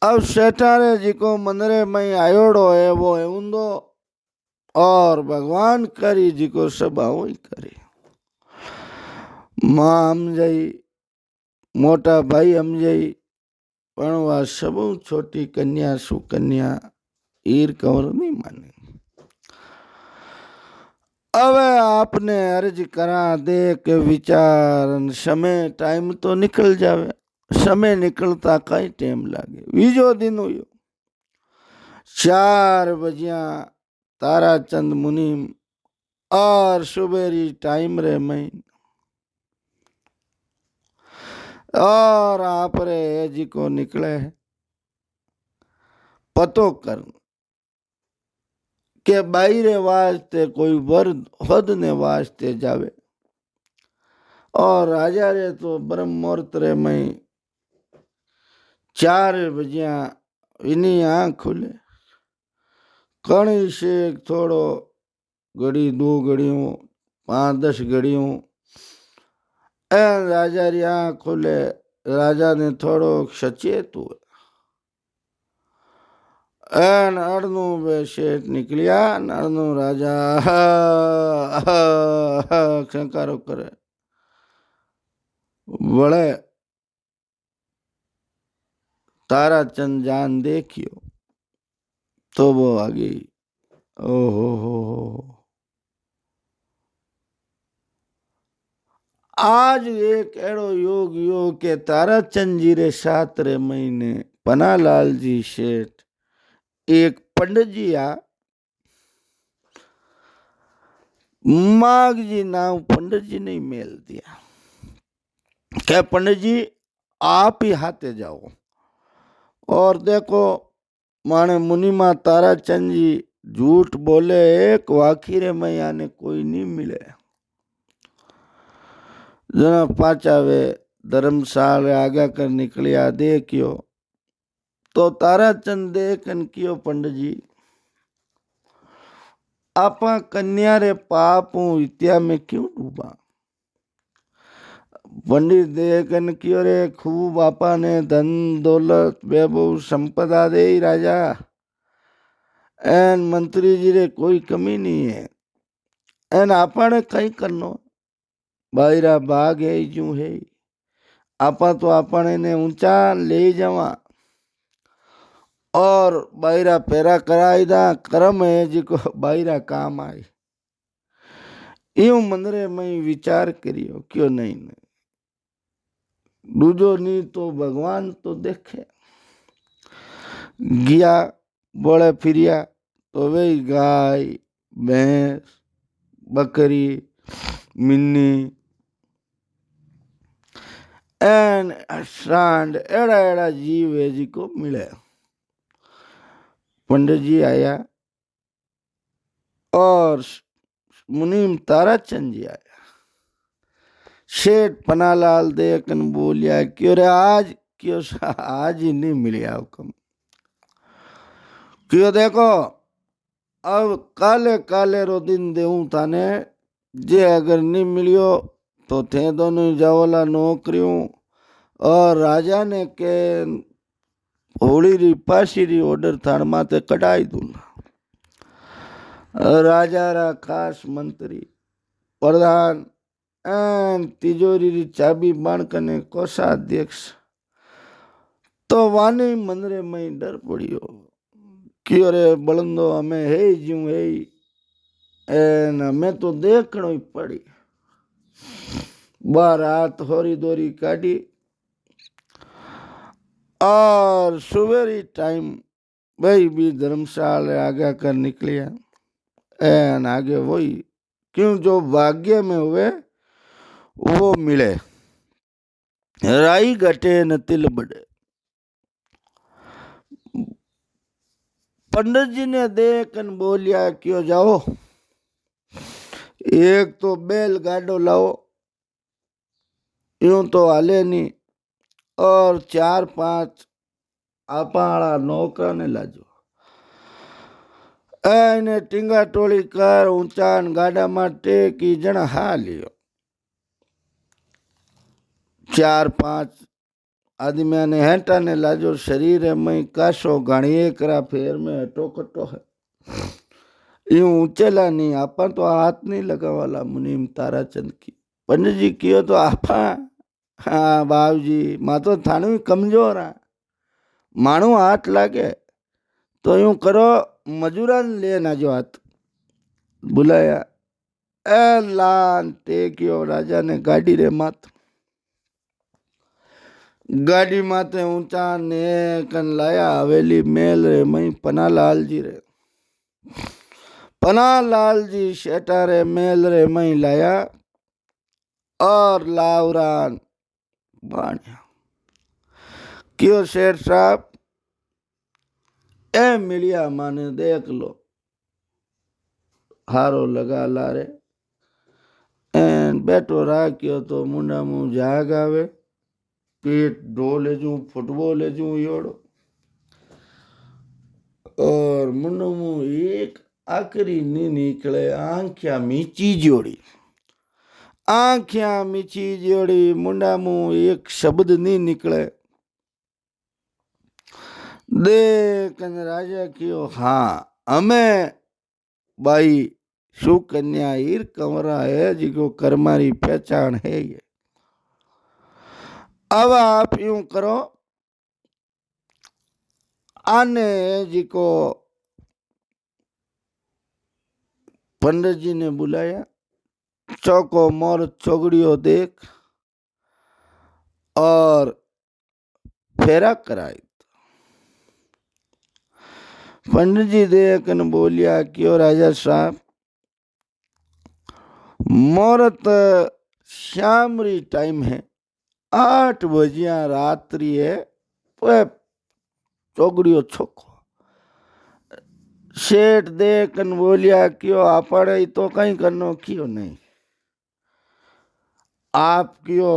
अब सेठारे जी को मंदिरे में आयोड़ो है वो है ऊंदो, और भगवान करी जी को सब आओ ही करे। माँ समझाई मोटा भाई समझाई, पण वह सब छोटी कन्या सुकन्या ईर कंवर नहीं माने। अब आपने अर्ज करा दे के विचार समय टाइम तो निकल जावे। समय निकलता कई टाइम लागे। बीजो दिन हुयो 4 बजिया ताराचंद मुनि और सुबेरी टाइम रे मैं, और आप रे जी को निकले पतो कर के बाईरे वास्ते कोई वर्द हद ने वास्ते जावे, और राजा रे तो ब्रह्म मुहूर्त रे में 4 बजिया इनी आँख खुले। कणी से थोड़ो घड़ी 2 घड़ियों 5-10 घड़ियों राजा री आँख खुले। राजा ने थोड़ो सचेत हुए, एन अड़नू वे शेठ निकलिया, अड़नू राजा शंकारो करे बड़े ताराचंद जान देखियो तो वो आ गई। ओहो हो आज एक एड़ो योग योग के ताराचंद जी रे 7 रे महीने पनालाल जी शेठ एक पंडित जी आ माग जी नाम पंडित जी ने मेल दिया। क्या पंडित जी आप ही हाथे जाओ और देखो माने मुनिमा ताराचंद जी झूठ बोले एक वाखीरे में याने कोई नहीं मिले। जना पाचा वे धर्मशाला आगा कर निकलिया देखियो तो ताराचंद देखन कियो पंडित जी आपा कन्या रे पाप विद्या में क्यों डूबा। पंडित देखन कियो रे खूब आपा ने धन दौलत वैभव संपदा दे राजा एन मंत्री जी रे कोई कमी नहीं है एन आपा ने कई करनो बायरा बाग है जू है आपा तो आपने ने ऊंचा ले जावा और बायरा पैरा कराई दा कर्म है जिको बायरा काम आई यूं मंदरे में विचार करियो क्यों नहीं दूजो नहीं तो भगवान तो देखे गया बोले फिरिया तो वे गाय भैंस बकरी मिन्नी एन सांड एड़ा एड़ा जीव है जी को मिले। पंडित जी आया और मुनीम ताराचंद जी आया। शेठ पनालाल देखन बोलिया क्यों रे आज क्यों आज ही नहीं मिलिया हुक्म क्यों देखो अब काले काले रो दिन देऊं थाने जे अगर नहीं मिलियो तो थे दोनों जावला नौकरियों और राजा ने के होली री पासी री ऑर्डर थान माते कटाई दूंगा। राजा रा खास मंत्री प्रधान एन तिजोरी री चाबी बाणकने कोषाध्यक्ष तो वाने मंदरे में डर पड़ियो क्यों रे बलंदो हमें है जू है एन हमें तो देखनो ही पड़ी बार रात होरी दोरी काटी और सुबेरी टाइम भाई भी धर्मशाला आगे कर निकलिया एन आगे वही क्यों जो भाग्य में हुए वो मिले राई घटे न तिल बढ़े। पंडित जी ने देखन बोलिया क्यों जाओ एक तो बैल गाडो लाओ यूं तो हाले नहीं और 4-5 आपाड़ा नौकर ने लाजो एने टींगा टोली कर ऊंचान गाडा माटे की जण हा लियो 4-5 आदमी ने हेटा ने लाजो शरीर में काशो घणिए करा फेर में हटो कटो है यूं ऊंचेला नहीं आपा तो हाथ नहीं लगा वाला मुनीम ताराचंद की पंडित जी कियो तो आपा हाँ बाबू जी माँ तो थानू कमजोर है मानू हाथ लागे तो यूं करो मजूरा लेना जो हाथ बुलाया ए लान ते क्यों राजा ने गाड़ी रे मात गाड़ी माते ऊंचा ने कन लाया हवेली मेल रे मई पनालाल जी रे पनालाल जी शेटा रे मेल रे मई लाया और लावरान बाणिया क्यों शेर साहब ए मिलिया माने देख लो हारो लगा लारे एन बैठो राख्यो तो मुंडा मुंह जाग आवे पेट डोले जू फुटबॉल जू योड़ो और मुंडा मुंह एक आखिरी नी निकले आंखिया मीची जोड़ी आंखिया मीची जोड़ी मुंडा मुंह एक शब्द नहीं निकले देखन राजा कियो हाँ हमें भाई सुकन्या ईर कंवरा है जिको कर्मारी पहचान है ये अब आप यूं करो आने जिको पंडित जी ने बुलाया चौको मोर चौगड़ियो देख और फेरा कराई पंडित जी देखन बोलिया क्यों राजा साहब मुहूर्त शाम री टाइम है 8 बजिया रात्रि है चौगड़ियो छोको शेठ देखन बोलिया क्यों आपड़े तो कहीं करनो क्यों नहीं आप कहो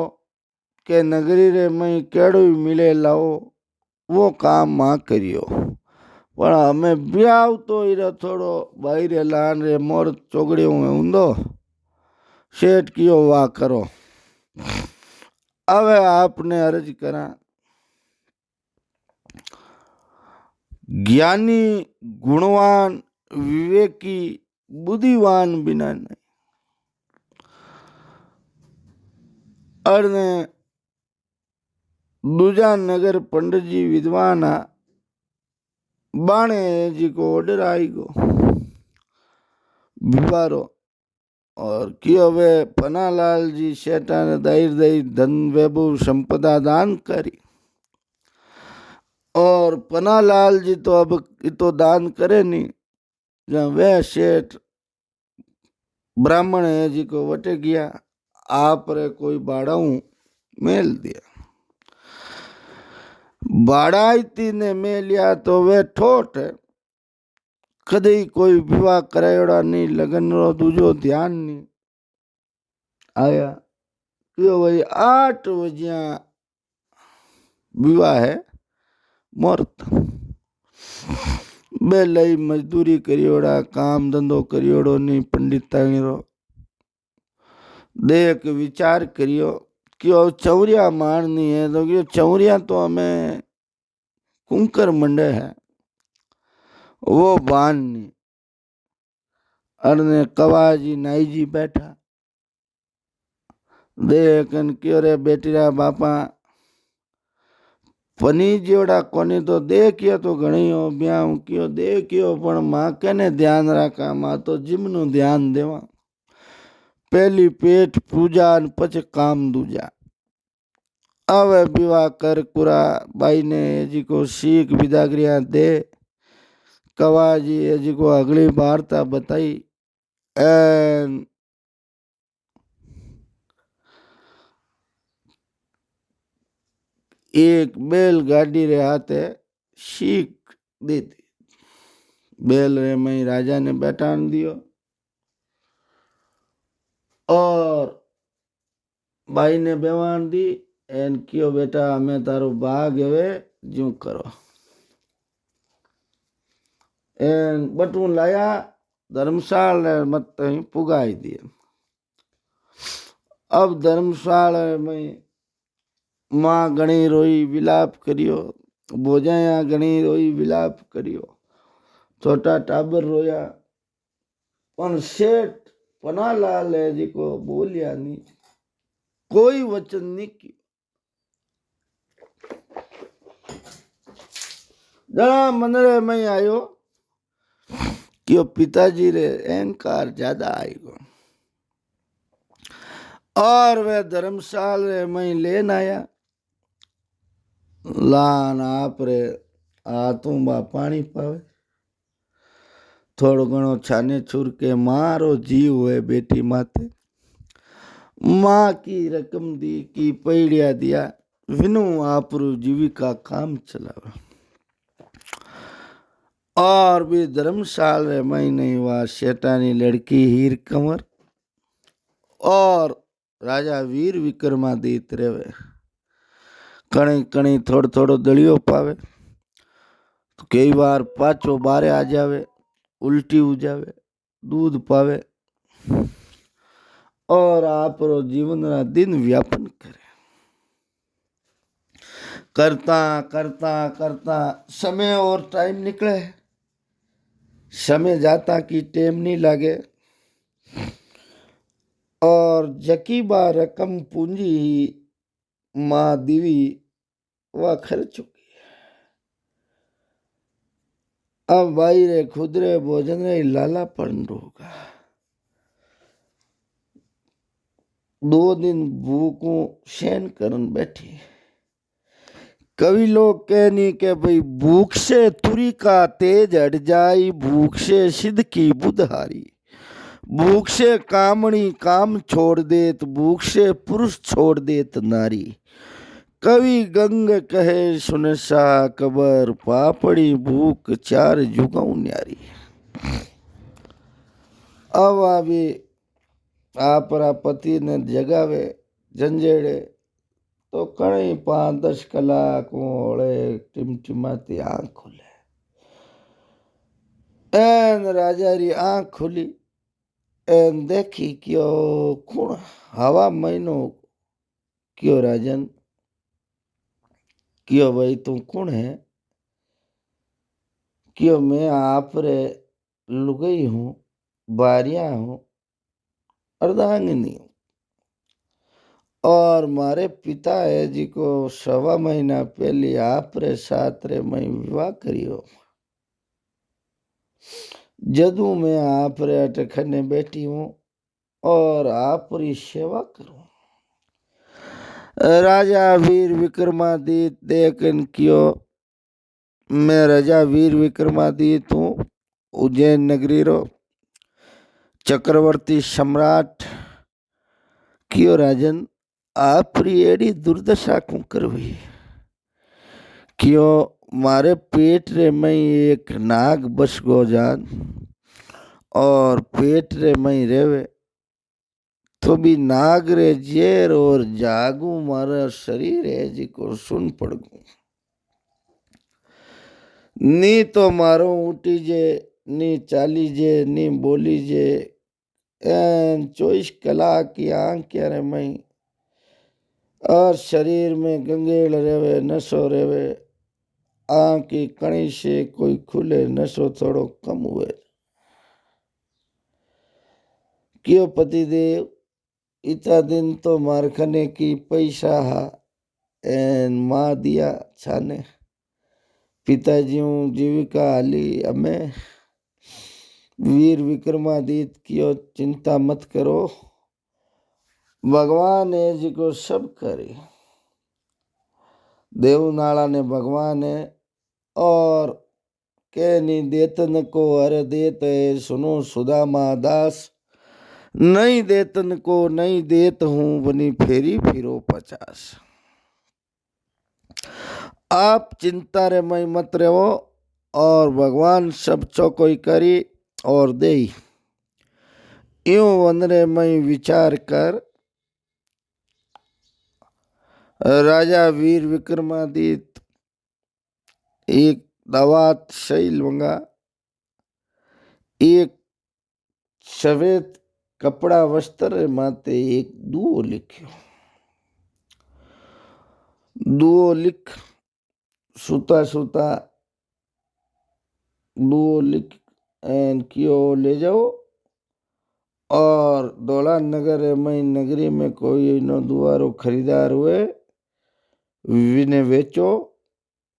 के नगरी रे मई केड़ू मिले लाओ वो काम मां करियो पण हमें ब्याव तो इरे थोड़ो भाई रे लान रे मोर चोगड़ी में ऊंदो सेठ कियो वाह करो। अब आपने अर्ज करा ज्ञानी गुणवान विवेकी बुद्धिवान बिना नहीं अरने दूजा नगर पंडित जी विद्वान बाणे जी को ऑर्डर आई गो विवारो और कियो वे पनालाल जी शेठा ने दायर दई धन वैभव संपदा दान करी और पनालाल जी तो अब तो दान करे नहीं जहाँ वह सेठ ब्राह्मण है जी को वटे गया आप रे कोई बाड़ाऊ मेल दिया बाड़ाई ने मेलिया तो वे ठोट है कदी कोई विवाह करायोड़ा नहीं लगन रो दूजो ध्यान नहीं आया क्यों भाई 8 बजे विवाह है मुहूर्त बे लई मजदूरी करियोड़ा काम धंधो करियोड़ो नहीं पंडिताणी रो देख विचार करियो क्यों चौरिया मारनी है तो क्यों चौरिया तो हमें कुंकर मंडे है वो बांधनी अरने कवाजी नाई जी बैठा देख क्यों रे बेटी रा बापा पनी जोड़ा कोनी तो देखियो तो घणी हो ब्याह क्यों देखियो पण मां केने ध्यान रखा मां तो जिमनु ध्यान देवा पहली पेट पूजा पछ काम दूजा अब विवाह कर कुरा बाई ने जी को सीख विदाग्रिया दे कवा जी जी को अगली वार्ता बताई एन एक बैल गाड़ी रे हाथे सीख दी थी बैल रे मई राजा ने बैठान दियो और बाई ने बेवान दी एन कियो बेटा हमें तारो बाग है जू करो एन बटू लाया धर्मशाला मत पुगाई दिए अब धर्मशाला में माँ घणी रोई विलाप करियो बोजाया घणी रोई विलाप करियो छोटा टाबर रोया पर सेठ पनालाल है जी को बोलिया नहीं कोई वचन नहीं किया जरा मनरे में आयो कि पिताजी रे अहंकार ज्यादा आएगा और वे धर्मशाल रे में लेन आया लान आप रे हाथों बा पानी पावे थोड़ो घणो छाने छुर के मारो जीव हुए बेटी माथे माँ की रकम दी की पैड़िया दिया विनु आपरू जीविका काम चलावा और भी धर्मशाल रे महीने हुआ शेटानी लड़की हीर कंवर और राजा वीर विक्रमादित्य रेवे कणी कणी थोड़ो थोड़ो दलियो पावे तो कई बार पाछो बारे आ जावे उल्टी हो जावे दूध पावे और आप जीवन रा दिन व्यापन करे करता करता करता समय और टाइम निकले समय जाता की टेम नहीं लगे और जकी बा रकम पूंजी ही माँ दीवी वह खर्च चुकी अब भाई रे खुद रे भोजन रे लाला पन होगा 2 दिन भूखों शैन करन बैठी कवि लोग कहनी के भाई भूख से तुरी का तेज हट जाई भूख से सिद्ध की बुधहारी भूख से कामणी काम छोड़ देत भूख से पुरुष छोड़ देत नारी कवि गंग कहे सुनसा कबर पापड़ी भूख 4 जुगाऊ न्यारी। अब अभी आपरा पति ने जगावे झंझेड़े तो कई 5-10 कलाक ओळे टिमटिमाती आँख खुले एन राजा री आँख खुली एन देखी क्यों कौन हवा महीनो क्यों राजन क्यों भाई तू कौन है क्यों मैं आप रे लुगई हूँ बारिया हूँ अर्धांगिनी हूँ और मारे पिता है जी को 1.25 महीना पहले आप रे साथ रे मैं विवाह करियो जदू मैं आप रे अटखने बैठी हूँ और आप री सेवा करूँ राजा वीर विक्रमादित्य देखन क्यों मैं राजा वीर विक्रमादित्य हूँ उज्जैन नगरी रो चक्रवर्ती सम्राट क्यों राजन आप री एड़ी दुर्दशा क्यों करवी क्यों मारे पेट रे में एक नाग बस गो जान और पेट रे में रेवे तो भी नाग रे जेर और जागू मारा शरीर है जी को सुन पड़ गू नी तो मारो उठी जे नी चाली जे नी बोली जे एन 24 कलाक की आंख क्या रे मई और शरीर में गंगेड़ रेवे नशो रेवे आंख की कणी से कोई खुले नशो थोड़ो कम हुए क्यों पतिदेव इतना दिन तो मारखने की पैसा हा एन माँ दिया छाने पिताजी जीविका हाली हमें वीर विक्रमादित्य की चिंता मत करो भगवान है जी को सब करे देवनाला ने भगवान है और के नी देतन को हर देत है सुनो सुदामा दास नहीं देतन को नहीं देत हूं बनी फेरी फिरो 50 आप चिंता रे मई मत रहो और भगवान सब चौकोई करी और दे यूं वनरे मई विचार कर राजा वीर विक्रमादित्य एक दावात शैल मंगा एक सफेद कपड़ा वस्त्र माते एक दुओ लिख्यो दुओ लिख सुता सुता दुओ लिख एन कियो ले जाओ और दौला नगर में नगरी में कोई नो दुआरो खरीदार हुए विने वेचो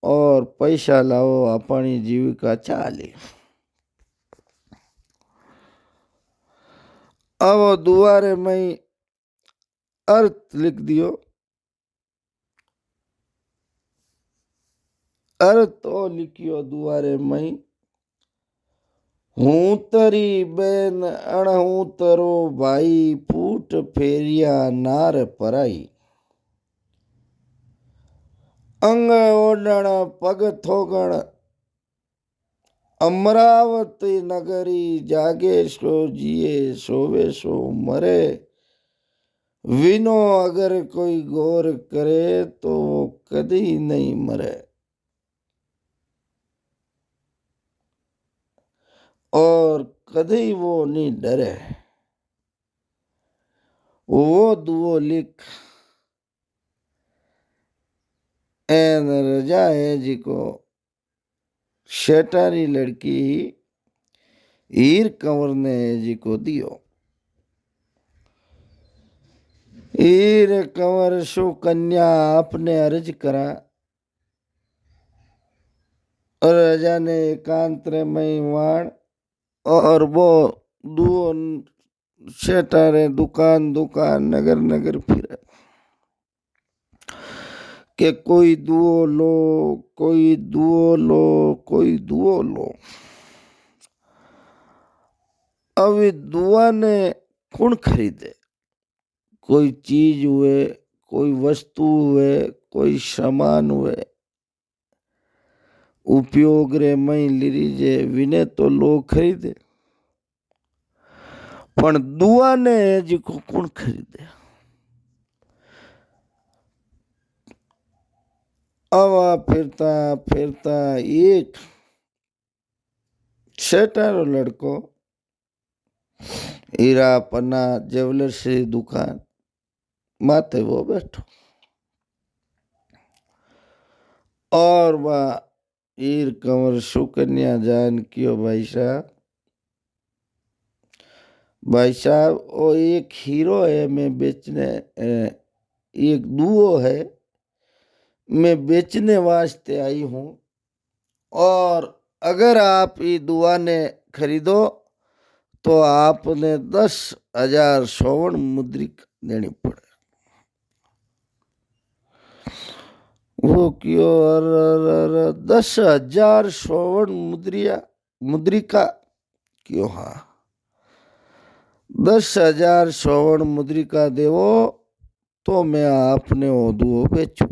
और पैसा लाओ अपनी जीविका चाले अब दुआरे में अर्थ लिख दियो अर्थ तो लिखियो दुआरे में हूं तरी बेन अण हूं तरो भाई फूट फेरिया नार पराई अंग ओडण पग थोगण अमरावती नगरी जागे सो जिए सोवे सो मरे विनो अगर कोई गौर करे तो वो कभी नहीं मरे और कभी वो नहीं डरे वो दुओ लिख एन रजा है जी को शेटारी लड़की हीर कंवर ने जी को दियो हीर कंवर सु कन्या आपने अर्ज करा और राजा ने एकांत में वाण और वो दुओ शेटारे दुकान दुकान नगर नगर फिरे कि कोई दुओ लो कोई दुओ लो कोई दुओ लो अब दुआ ने कौन खरीदे कोई चीज हुए कोई वस्तु हुए कोई सामान हुए उपयोग रे मई लीजे विने तो लोग खरीदे पण दुआ ने जी को कौन खरीदे आवा फिरता फिरता एक सेठारो लड़को हीरा पन्ना ज्वेलर्स की दुकान माथे वो बैठो और वह हीर कंवर सुकन्या जान कियो भाई साहब वो एक हीरो है मैं बेचने एक दुओ है मैं बेचने वास्ते आई हूँ और अगर आप ये दुआ ने खरीदो तो आपने 10,000 स्वर्ण मुद्रिका देनी पड़े। वो क्यों? अरे 10,000 स्वर्ण मुद्रिका क्यों? हाँ 10,000 स्वर्ण मुद्रिका देवो तो मैं आपने वो दुओ बेचू।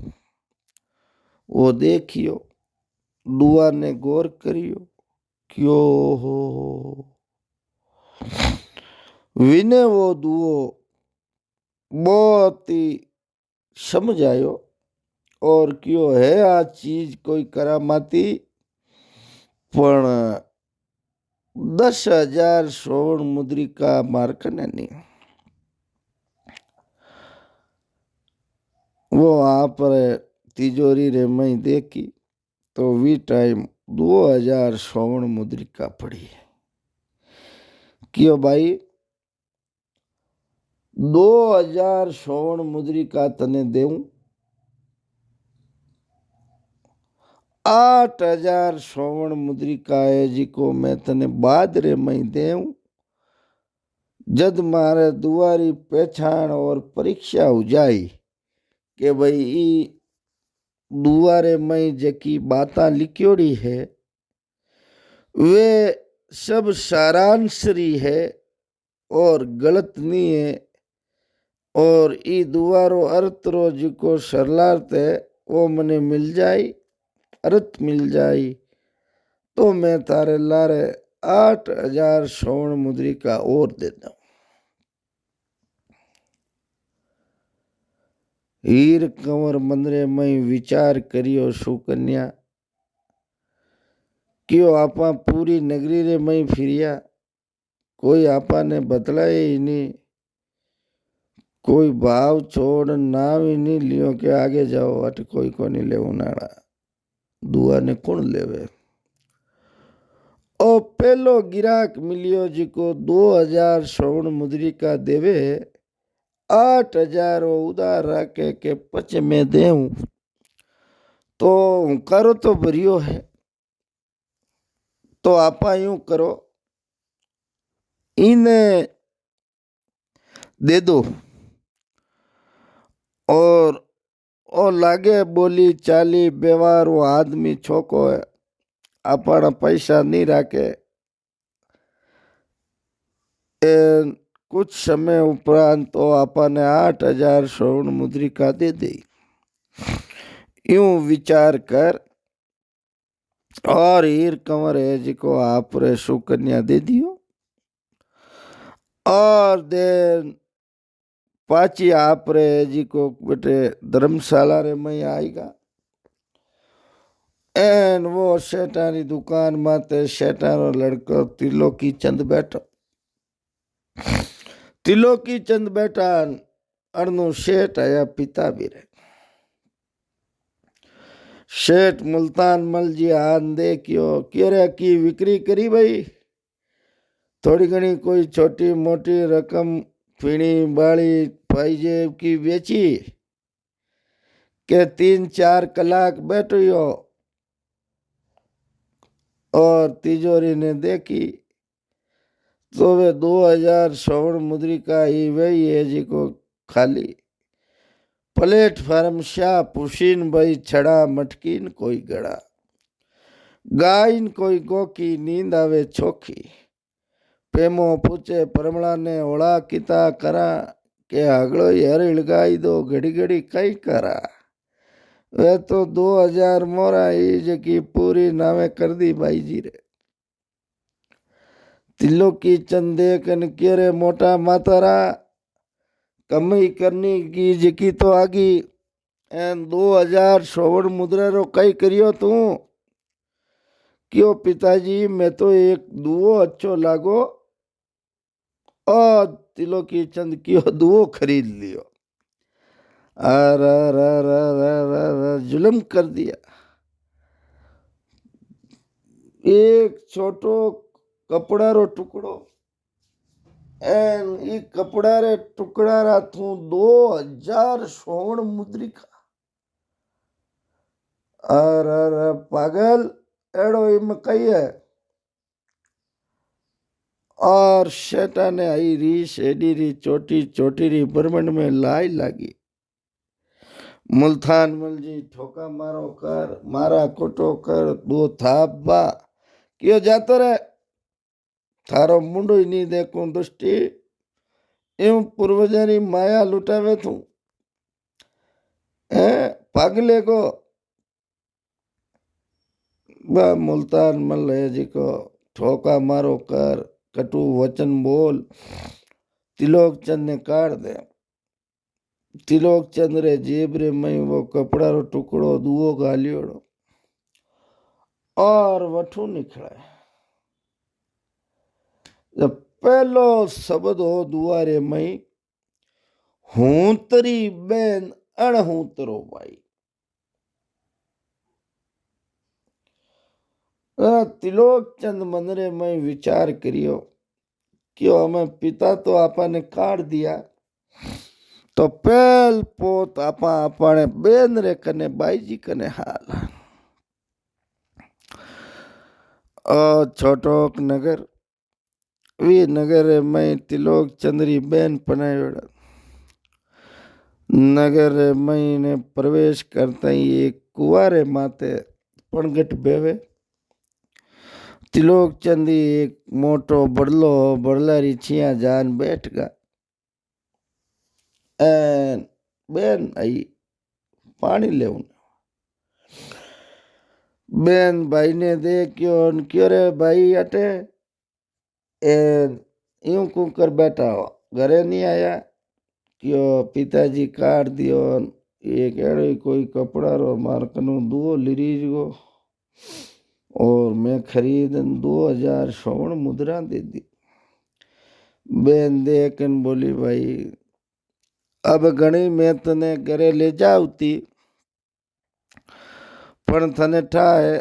वो देखियो दुआ ने गौर करियो क्यों हो विने वो दुओ बहुत ही समझ आयो और क्यों है आ चीज कोई करामाती पण 10,000 स्वर्ण मुद्रिका मार्कने नहीं। वो आप तिजोरी रे मई देखी तो वी टाइम 2,000 स्वर्ण मुद्रिका पड़ी है। क्यों भाई 2,000 स्वर्ण मुद्रिका तने देऊं 8,000 स्वर्ण मुद्रिका है जिको मैं तने बाद रे मई देऊं जद मारे दुआरी पहचान और परीक्षा हो जाई के भाई ई दुआरे मई जकी बाता लिखोड़ी है वे सब सारांशरी है और गलत नहीं है और ई दुआरो अर्थ रो जिको सरलार्थ है वो मने मिल जाई अर्थ मिल जाई तो मैं तारे लारे 8,000 स्वर्ण मुद्रिका और दे दूं। हीर कंवर मंदरे मई विचार करियो सुकन्या क्यों आपा पूरी नगरी रे मई फिरिया कोई आपा ने बतलाए ही नहीं कोई भाव छोड़ नाम ही नहीं लियो के आगे जाओ अट कोई को नहीं ले उनाड़ा दुआ ने कौन लेवे। ओ पहलो गिराक मिलियो जिको 2,000 स्वर्ण मुद्रिका देवे 8,000 उधार रखे के पच में देऊं तो करो तो भरियो है तो आपा यूं करो इन्हें दे दो और ओ लागे बोली चाली व्यवहार वो आदमी छोको है अपना पैसा नहीं रखे कुछ समय उपरांत तो आपने 8,000 स्वर्ण मुद्रिका दे दी। यूं विचार कर और हीर कंवर है जिको आप रे सुकन्या दे दियो और देन पाची आप रे जी को बेटे धर्मशाला रे में आएगा एन वो सेठानी दुकान माते सेठारो लड़को तिलोकी चंद बैठो तिलोकी चंद बैठा अरनु सेठ आया पिता भी रहे सेठ मुल्तान मल जी आन दे क्यों रे की विक्री करी भाई थोड़ी घनी कोई छोटी मोटी रकम फीणी बाड़ी पाइजेब की बेची के 3-4 कलाक बैठो और तिजोरी ने देखी तो वे 2,000 स्वर्ण मुद्रिका ही वही है जी को खाली प्लेटफार्म शाह पुशीन भाई छड़ा मटकीन कोई गड़ा गायन कोई गोकी नींद आवे छोखी पेमो पूछे परमला ने ओला किता करा के आगलो यार इलगाई दो घड़ी घड़ी कई करा वे तो 2,000 मोरा ही जकी पूरी नावे कर दी भाई जी रे तिलो की चंदे कन केरे मोटा मातारा कमाई करनी की जकी तो आगी एन 2000 स्वर्ण मुद्रा रो कई करियो तू? क्यों पिताजी, मैं तो एक दुओ अच्छो लागो और तिलोकी चंद क्यों दुओ खरीद लियो। जुल्म कर दिया। एक छोटो कपड़ा रो टुकड़ो एन ई कपड़ा रे टुकड़ा रा थू 2000 स्वर्ण मुद्रिका। अरे पागल, एड़ो इम कही है। और शेटा ने आई रीस एडी री चोटी चोटी री ब्रह्मंड में लाई लागी। मुल्तान मल जी ठोका मारो कर, मारा कोटो कर, दो थाप बा क्यों जातो रे? थारो मुंडो ही नहीं देखूं दुष्टि, एवं पूर्वजारी माया लुटावे तू है पागले को। बा मुल्तान मल है जी को ठोका मारो कर, कटु वचन बोल, तिलोक चंद ने काट दे। तिलोक चंद रे जेब रे मई वो कपड़ा रो टुकड़ो दुओ गालियोड़ो और वठू निकले। जब पहलो शब्द हो दुआरे मई, हूं तरी बेन अण हूं तरो भाई। तिलोक चंद मनरे में विचार करियो क्यों हमें पिता तो आपने काट दिया, तो पहल पोत आपा अपने बेन रे कने बाई जी कने हाल। और छोटोक नगर वी नगर में तिलोक चंद्री बेन पनायोड़ा। नगर में ने प्रवेश करता ही एक कुआरे माते पणगट बेवे। तिलोक चंदी एक मोटो बड़लो बड़लारी छिया जान बैठ गा। बेन आई पानी ले। बेन भाई ने देखियो क्यों रे भाई अटे यूं कुकर बैठा हो, घरे नहीं आया? क्यों पिताजी काट दियो एक एड़ो कोई कपड़ा रो मार कनु दुओ लिरीज गो और मैं खरीद 2000 स्वर्ण मुद्रा दे दी। बेन देखन बोली भाई अब घणी मैं तने घरे ले जाऊती, पण थने ठाए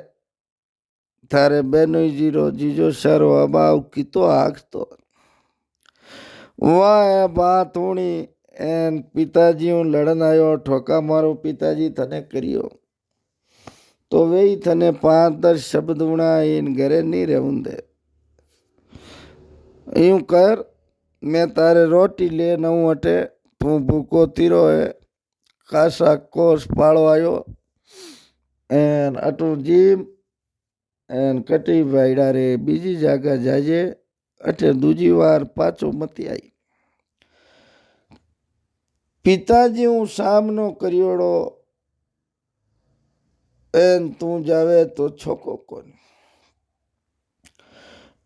थारे बेनो जीरो जीजो शरो अबाव कितो आखतो। वाह बात होनी एन पिताजी हूँ लड़न आयो ठोका मारो पिताजी थने करियो, तो वे ही थने 5-10 शब्द उड़ा इन घरे नहीं रहूं दे। यूं कर मैं तारे रोटी ले नऊ अटे, तू भूको तीरो है, कासा कोस पाड़ो आयो एन अटू जीम एन कटी भाईड़ा रे बीजी जगह जाजे, अटे दूजी वार पाछो मती आई। पिताजी हूँ सामनो करियोड़ो एन तू जावे तो छोको कोनी।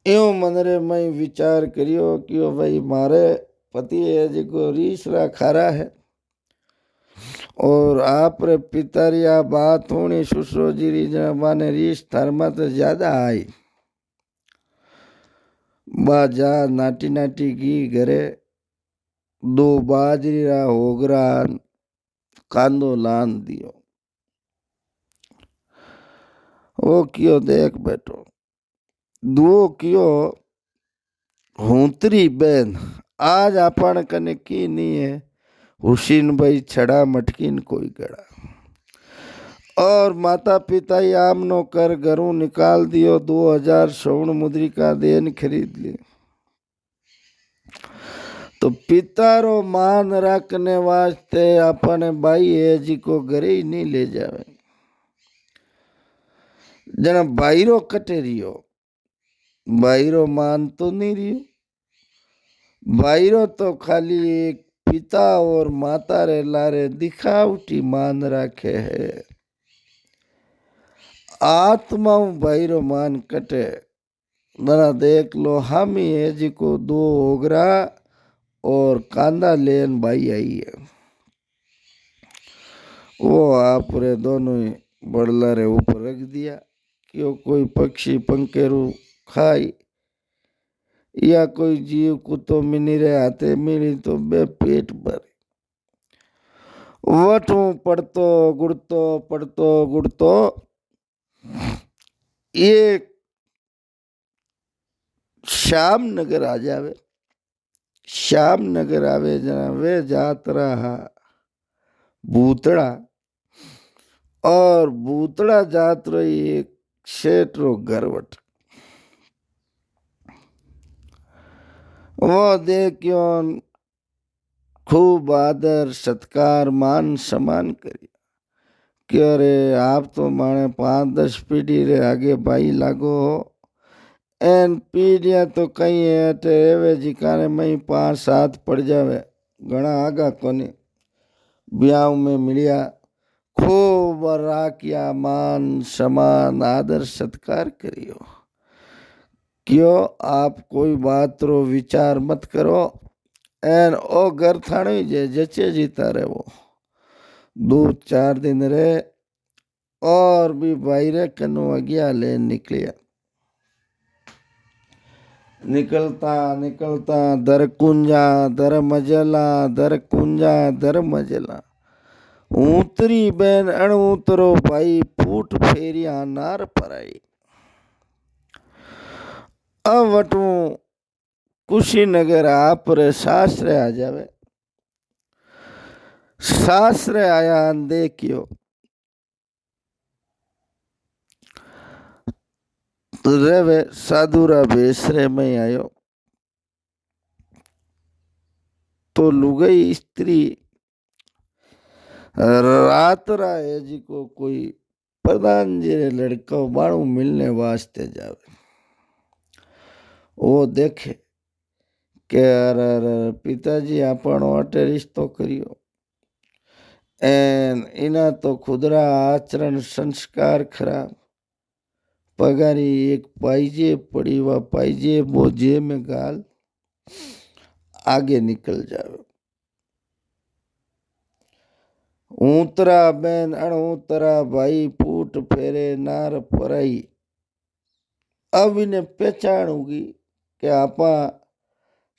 एवं मनरे में विचार करियो कि भाई मारे पति है जिको रीसरा खारा है और आप रे पितारी आ बात होनी सुसरो जी रीजने रीस थारमा तो ज्यादा आई। बाजा नाटी नाटी घी घरे 2 बाजरी रा होगरा कांदो लान दियो। वो क्यों देख बैठो दुओ क्यों हुंतरी बेन आज आपन कने की नहीं है, हुसैन भाई छड़ा मटकीन कोई गड़ा। और माता पिता आमनो कर घरों निकाल दियो, 2000 स्वर्ण मुद्रिका देन खरीद ली। तो पिता रो मान रखने वास्ते अपने भाई है जी को घरे ही नहीं ले जावे। जना भाईरो कटे रियो, भाईरो मान तो नहीं रियो, भाईरो तो खाली एक पिता और माता रे लारे दिखावटी मान रखे है। आत्मा भाईरो मान कटे ना देख लो हम ही है जी को 2 ओगरा और कांदा लेन भाई आई है। वो आप रे दोनों ही बड़ला रे ऊपर रख दिया। क्यों कोई पक्षी पंकेरू खाई या कोई जीव कुत्तो मिनी रे हाथे मिली तो बे पेट भरे। वठू पड़तो गुड़तो एक श्यामनगर आ जावे। श्यामनगर आवे जना वे जात रहा भूतड़ा, और भूतड़ा जात रही एक शेठ रो गरवट। वो देखियो खूब आदर सत्कार मान सम्मान करी कि अरे आप तो माने 5-10 पीढ़ी रे आगे भाई लागो हो। एन पीढ़िया तो कई है एवे जिकाने मई 5-7 पड़ जावे घना आगा कोनी। ब्याह में मिलिया खूब राखिया मान सम्मान आदर सत्कार करियो। क्यों आप कोई बात रो विचार मत करो। एन ओ घर थाने जे जचे जीता रहे वो 2-4 दिन रहे और भी बाहरे कनु अगिया ले निकलिया। निकलता दर कुंजा दर मजला दर कुंजा दर मजला। ऊतरी बैन अण उतरो भाई फूट फेरिया नार पराई। अब वटू कुशीनगर आप रे सासरे आ जावे। सासरे आया देखियो रेवे साधुरा बेसरे में आयो तो लुगई स्त्री रात राय जी को कोई प्रधान जी रे लड़का बाणु मिलने वास्ते जावे। वो देखे के पिताजी आपनो अटे रिश्तो करियो एन इना तो खुदरा आचरण संस्कार खराब। पगारी एक पाइजे पड़ी वा पाइजे बोझे में गाल आगे निकल जावे। ऊतरा बैन अण ऊतरा भाई फूट फेरे नार पराई। अब इन्हें पहचानूगी कि आपा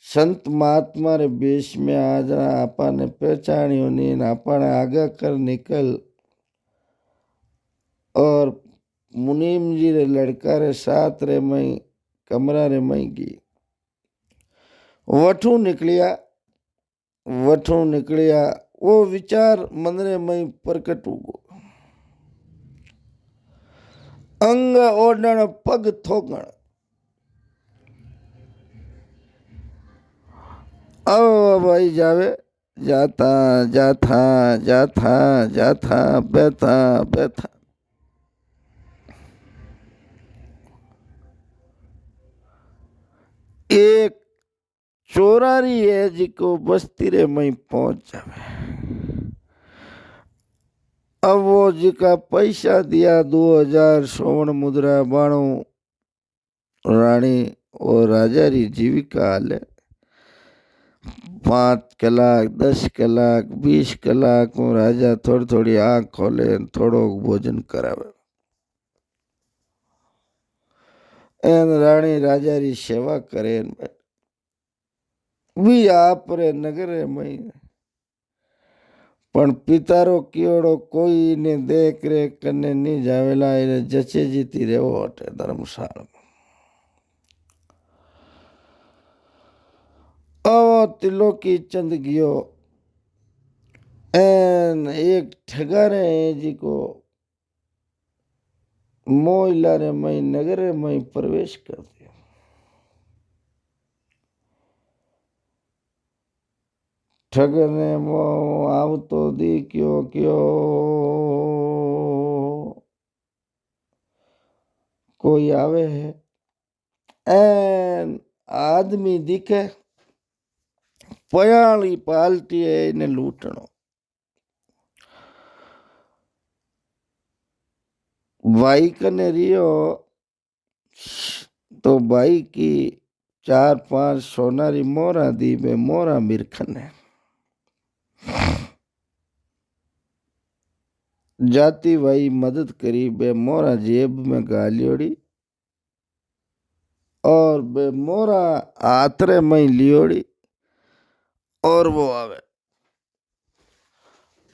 संत महात्मा रे बेश में आज आपा ने पहचानियो नहीं आपा ने आगे कर निकल और मुनीम जी रे लड़का रे साथ रे मई कमरा रे मई गई। वठू निकलिया वो विचार मन रे मई प्रकट हुगो। अंग ओडण पग थोगण। अब भाई जावे जाता जाता जाता जाता बैठा बैठा एक चोरारी है जिको बस्ती रे मई पहुंच जावे। अब वो जिका पैसा दिया 2000 स्वर्ण मुद्रा 92 रानी और राजा री जीविका हाले 5 कलाक 10 कलाक 20 कलाक में राजा थोड़ी थोड़ी आँख खोले थोड़ो भोजन करावे। एन रानी राजा री सेवा करे भी आप रे नगर मई पण पितारो कियोड़ो कोई ने देख रे कने नहीं जावेला ए जचे जीती रेवो हटे धर्मशाला में। तिलोकी चंद गियो एन एक ठगारे जी को मोइला रे मई नगर मई प्रवेश कर दिया। ठग ने वो आव तो दी क्यों क्यों कोई आवे है एन आदमी दिखे पयाली पालती है इन्हें लूटनो। भाई कने रियो तो भाई की 4-5 सोनारी मोरा दी बे मोरा मिरखन है। जाती भाई मदद करी बे मोरा जेब में गालियोड़ी और बे मोरा आतरे में लियोड़ी और वो आवे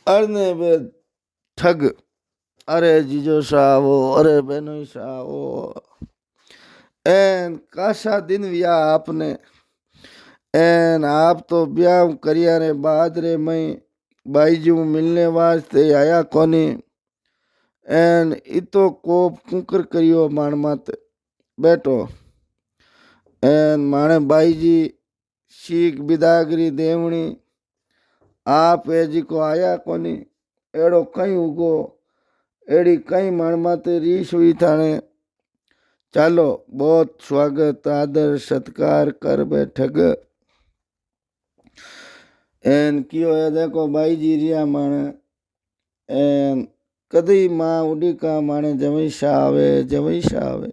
अरने बे ठग अरे जीजो साहबो अरे बहनोई साहबो एन काशा दिन विया आपने एन आप तो ब्याह करिया रे बाद रे मैं बाईजू मिलने वास्ते आया कोनी एन इतो कोप कुकर करियो माण माते बैठो एन माणे बाईजी शीख बिदागरी देवणी आप एजी को आया कोनी एड़ो कई उगो एड़ी कई माण माते रीस हुई थाने चालो बहुत स्वागत आदर सत्कार कर बैठक एन कियो है देखो बाई जी रिया माने एन कदी माँ उड़ी का माने जमैशा आवे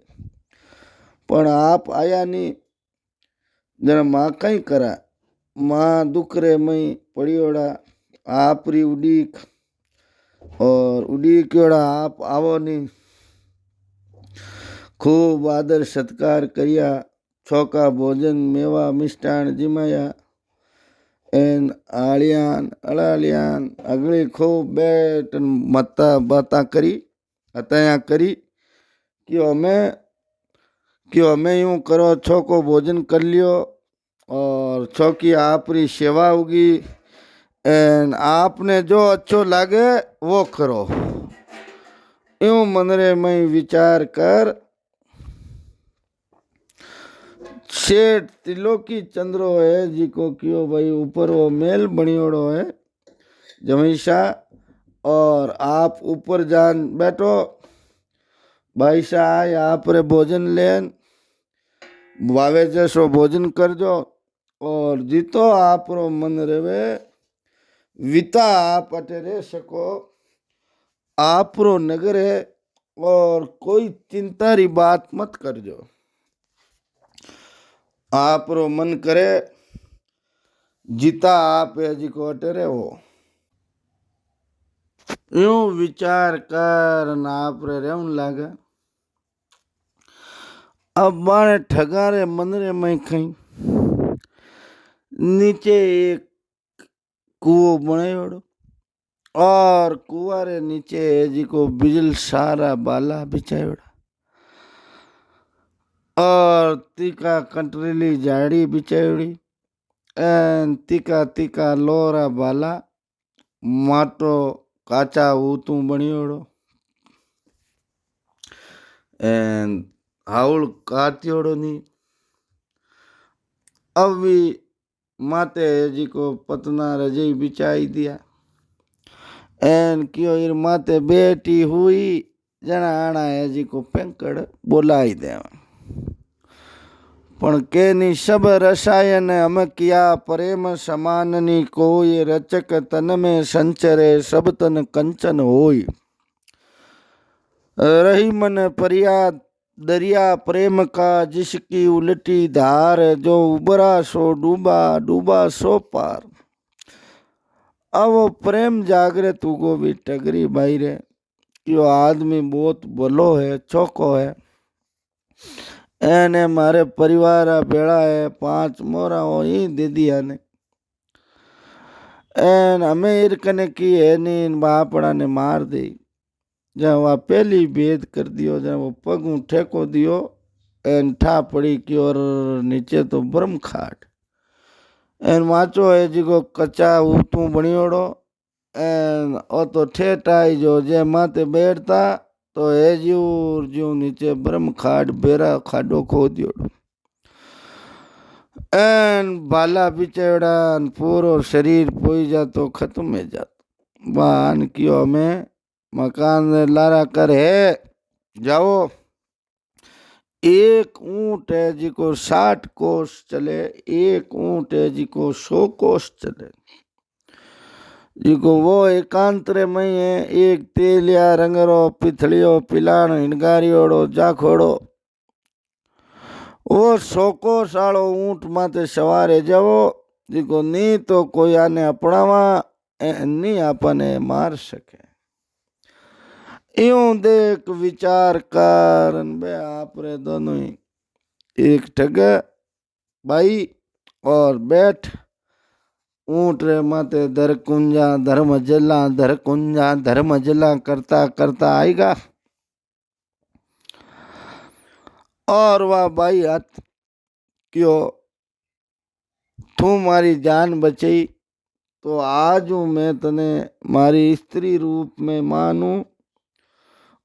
पण आप आया नहीं जरा माँ कई करा माँ दुख रे मई पड़ियोड़ा आप री उड़ीक और उड़ीक्योड़ा आप आवो नहीं खूब आदर सत्कार करिया छोका भोजन मेवा मिष्टान जिमाया एन आलियान अड़ालियान अगली खूब बैठ मता बाता करी अतया करी कि हमें यूं करो छोको भोजन कर लियो और छोकी आपरी सेवा होगी एन आपने जो अच्छो लागे वो करो यूं मनरे में विचार कर शेठ त्रिलोकी चंद्रो है जी को क्यों भाई ऊपर वो मेल बनियोड़ो है जमीशा और आप ऊपर जान बैठो भाई साहब आप रे भोजन लेन वावे जैसो भोजन कर जो और जीतो आप रो मन रेवे विता आप अटे रह सको आप रो नगर है और कोई चिंता री बात मत कर जो आप रो मन करे जीता आप जी को अटे रहो यूं विचार कर ना आप रे रेवन लागे अब बाणे ठगारे मनरे में कहीं नीचे एक कुओ बनायोड़ो और कुआरे नीचे जी को बिजल सारा बाला बिछायोड़ा और तीका कंटरीली जाड़ी बिछायोड़ी एन तीका तीका लोरा बाला माटो काचा ऊतू बनियोड़ो एन हाउल कात्योड़ो नी अब भी माते जी को पतना रजई बिछाई दिया एन क्यों इर माते बेटी हुई जना आना है जी को पेंकड़ बोलाई दे पण केनी सब रसायन हम किया प्रेम समाननी कोई रचक तन में संचरे सब तन कंचन होई रही मन फरियाद दरिया प्रेम का जिसकी उलटी धार जो उबरा सो डूबा डूबा सो पार अब वो प्रेम जागृत उगो भी टगरी भाई रे यो आदमी बहुत भलो है चौको है एने मारे परिवार भेड़ा है 5 मोरा हो ही दीदिया ने एन हमें इरकने की है नहीं बापड़ा ने मार दी जब वह पहली भेद कर दियो जब वो पगू ठेको दियो एन ठा पड़ी की और नीचे तो ब्रह्म खाट एन माचो है जी को कच्चा ऊतू बनियोड़ो एन ओ तो ठेठाई जो जे माते बैठता तो है जीव नीचे ब्रह्म खाट बेरा खाडो खो दियोड़ो एन बाला बिचेड़ा पूरो शरीर पोई जातो खत्म हो जातो बान कियो हमें मकान लारा कर है जाओ एक ऊंट है जी को 60 कोस चले एक ऊंट है जी को 100 कोस चले जी को वो एकांतरे में है एक तेलिया रंगरो पिथलियो पिलाण हिणगारियोड़ो जाखोड़ो वो 100 कोस आलो ऊंट माते सवारे जाओ जी को नहीं तो कोई आने अपनावा नहीं आपने मार सके यूं देख विचार कर बे आप रे दोनों ही एक ठगे भाई और बैठ ऊंट रे माते धर कुंजा धर्म जला करता करता आएगा। और वह भाई हाथ क्यों तू मारी जान बचाई तो आज हूँ मैं तने मारी स्त्री रूप में मानू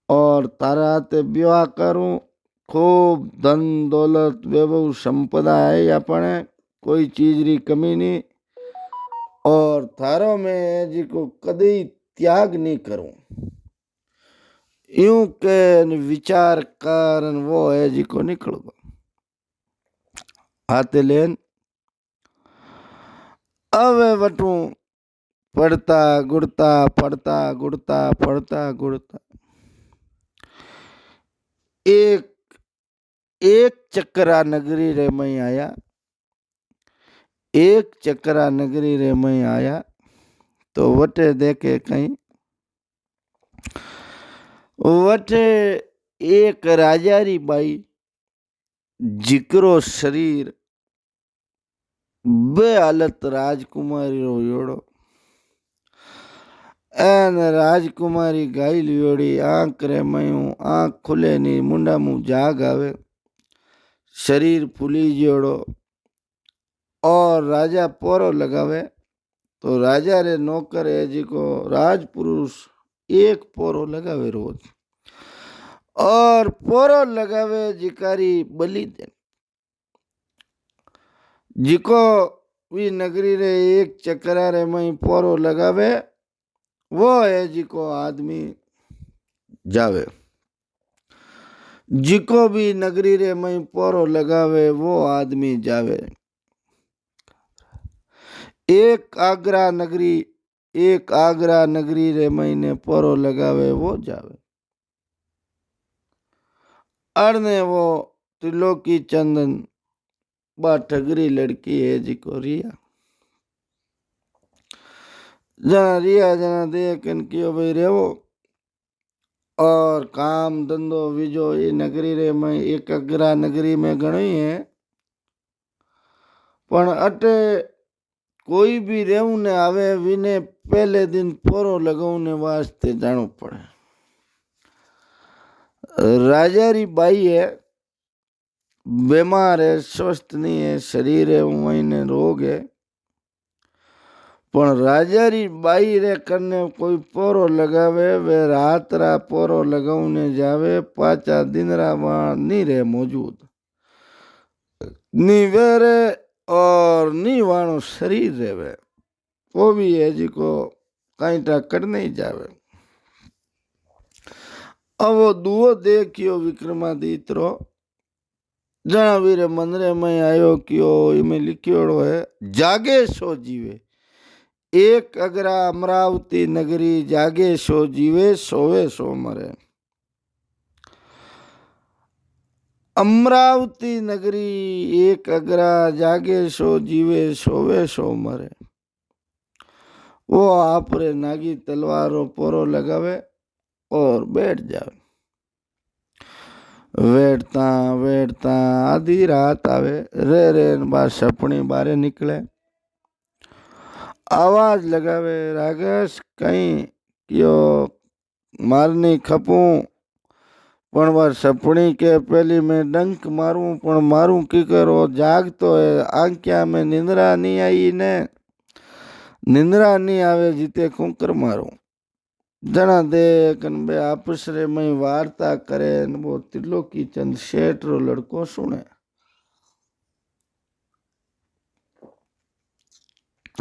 और तारा हाथे विवाह करूं। खूब धन दौलत वैभव संपदा है अपने कोई चीज री कमी नहीं और थारो में जी को कदी त्याग नहीं करूं। यूं के विचार कारण वो है जी को निकल गो हाथे लेन अवे वटू पढ़ता गुड़ता पढ़ता गुड़ता पढ़ता गुड़ता एक एक चक्रा नगरी रे मई आया। एक चक्रा नगरी रे मई आया तो वटे देखे कहीं वटे एक राजारी बाई जिकरो शरीर बे हालत राजकुमारी रो योड़ो एन राजकुमारी गाई लियोड़ी आंख रे मयूं आंख खुले नी मुंडा मुंह जाग आवे शरीर फूली जोड़ो और राजा पोरो लगावे तो राजा रे नौकर है जी को राजपुरुष एक पोरो लगावे रोज और पोरो लगावे जिकारी बलि दे जिको वी नगरी रे एक चक्रा रे मई पोरो लगावे वो है जिको आदमी जावे। जिको भी नगरी रे मई पोरो लगावे वो आदमी जावे। एक आगरा नगरी रे महीने पोरो लगावे वो जावे। अरने वो त्रिलोकी चंदन बा ठगरी लड़की है जिको रिया जना देख कियो भाई रेवो और काम धंधो विजो ये नगरी रे में एक अग्रा नगरी में गणी है पण अटे कोई भी रेऊ ने आवे विने पहले दिन पोरो लगाने वास्ते जानो पड़े। राजा री बाई है बीमार है स्वस्थ नहीं है शरीर है वही रोग है पण राजा री बाई रे करने कोई पोरो लगावे वे रात रा पोरो लगाने जावे पाचा दिन रा वहां नहीं रहे मौजूद नी वेरे और नी वाणो शरीर रेवे वो भी है जी को कहीं टक्कर नहीं जावे। अब वो दुओ देखियो विक्रमादित्य जना वीरे मंदिर में आयो कियो इमें लिखियोड़ो है जागे सो जीवे एक अगरा अमरावती नगरी जागे सो जीवे सोवे सो मरे। अमरावती नगरी एक अगरा जागे सो जीवे सोवे सो मरे। वो आप रे नागी तलवारों पोरो लगावे और बैठ जावे। बैठता बैठता आधी रात आवे रे रे बार सपनी बारे निकले आवाज लगावे रागेश कहीं क्यों मारनी खपू पण बार सपनी के पहली मैं डंक मारूं पण मारूं की करो जाग तो है आंख्या में निंद्रा नहीं आई ने निंद्रा नहीं आवे जीते खूंकर मारूं जना देख बे आपस रे में वार्ता करे वो त्रिलोकी चंद शेठ रो लड़को सुने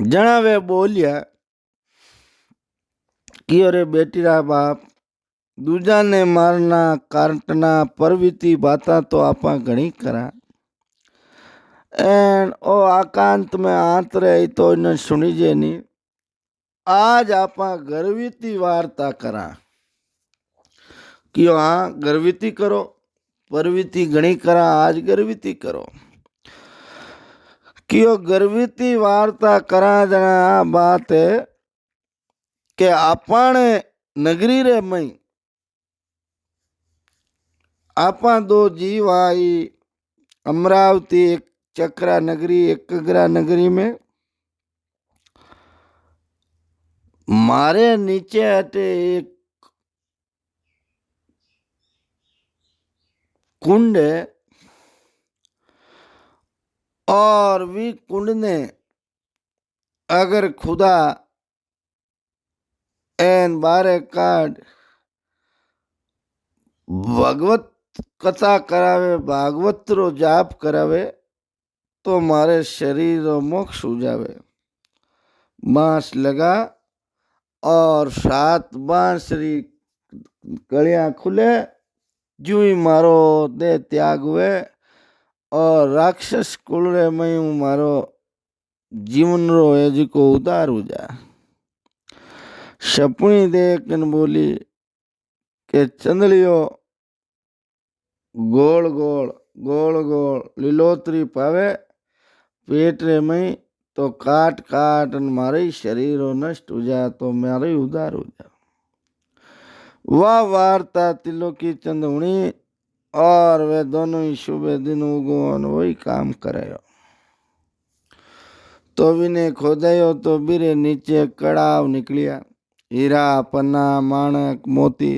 जना वे बोलिया कि अरे बेटी रा बाप दूजा ने मारना काटना परवीती बाता तो आपा घणी करा एन ओ आकांत में आंत रहे तो इन्हें सुनी जे नहीं आज आपा गर्वीती वार्ता करा कि हाँ गर्वीती करो परवीती घणी करा आज गर्वीती करो कि गर्वीती वार्ता करा जना आ बात है कि आपने नगरी रे मई आपा दो जीव आई अमरावती एक चक्रा नगरी एक कगरा नगरी में मारे नीचे हटे एक कुंड है और वी कुंड ने अगर खुदा एन बारे काट भगवत कथा करावे भागवत रो जाप करावे तो मारे शरीर रो मोक्ष हो जावे। बांस लगा और 7 बांसुरी कड़ियां खुले जू ही मारो दे त्याग हुए और राक्षस कुल रे मैं मारो जीवन रो है जी को उतार हो जा। सपनी देख बोली के चंदलियो गोल गोल गोल गोल लीलोतरी पावे पेट रे मई तो काट काट मारे शरीर नष्ट हो जा तो मारे उदार हो जा। वह वार्ता तिलोकी चंदुणी और वे दोनों ही शुभ दिन उगो वही काम करे। तो विने खोदायो तो बीरे नीचे कड़ाव निकलिया हीरा पन्ना माणक मोती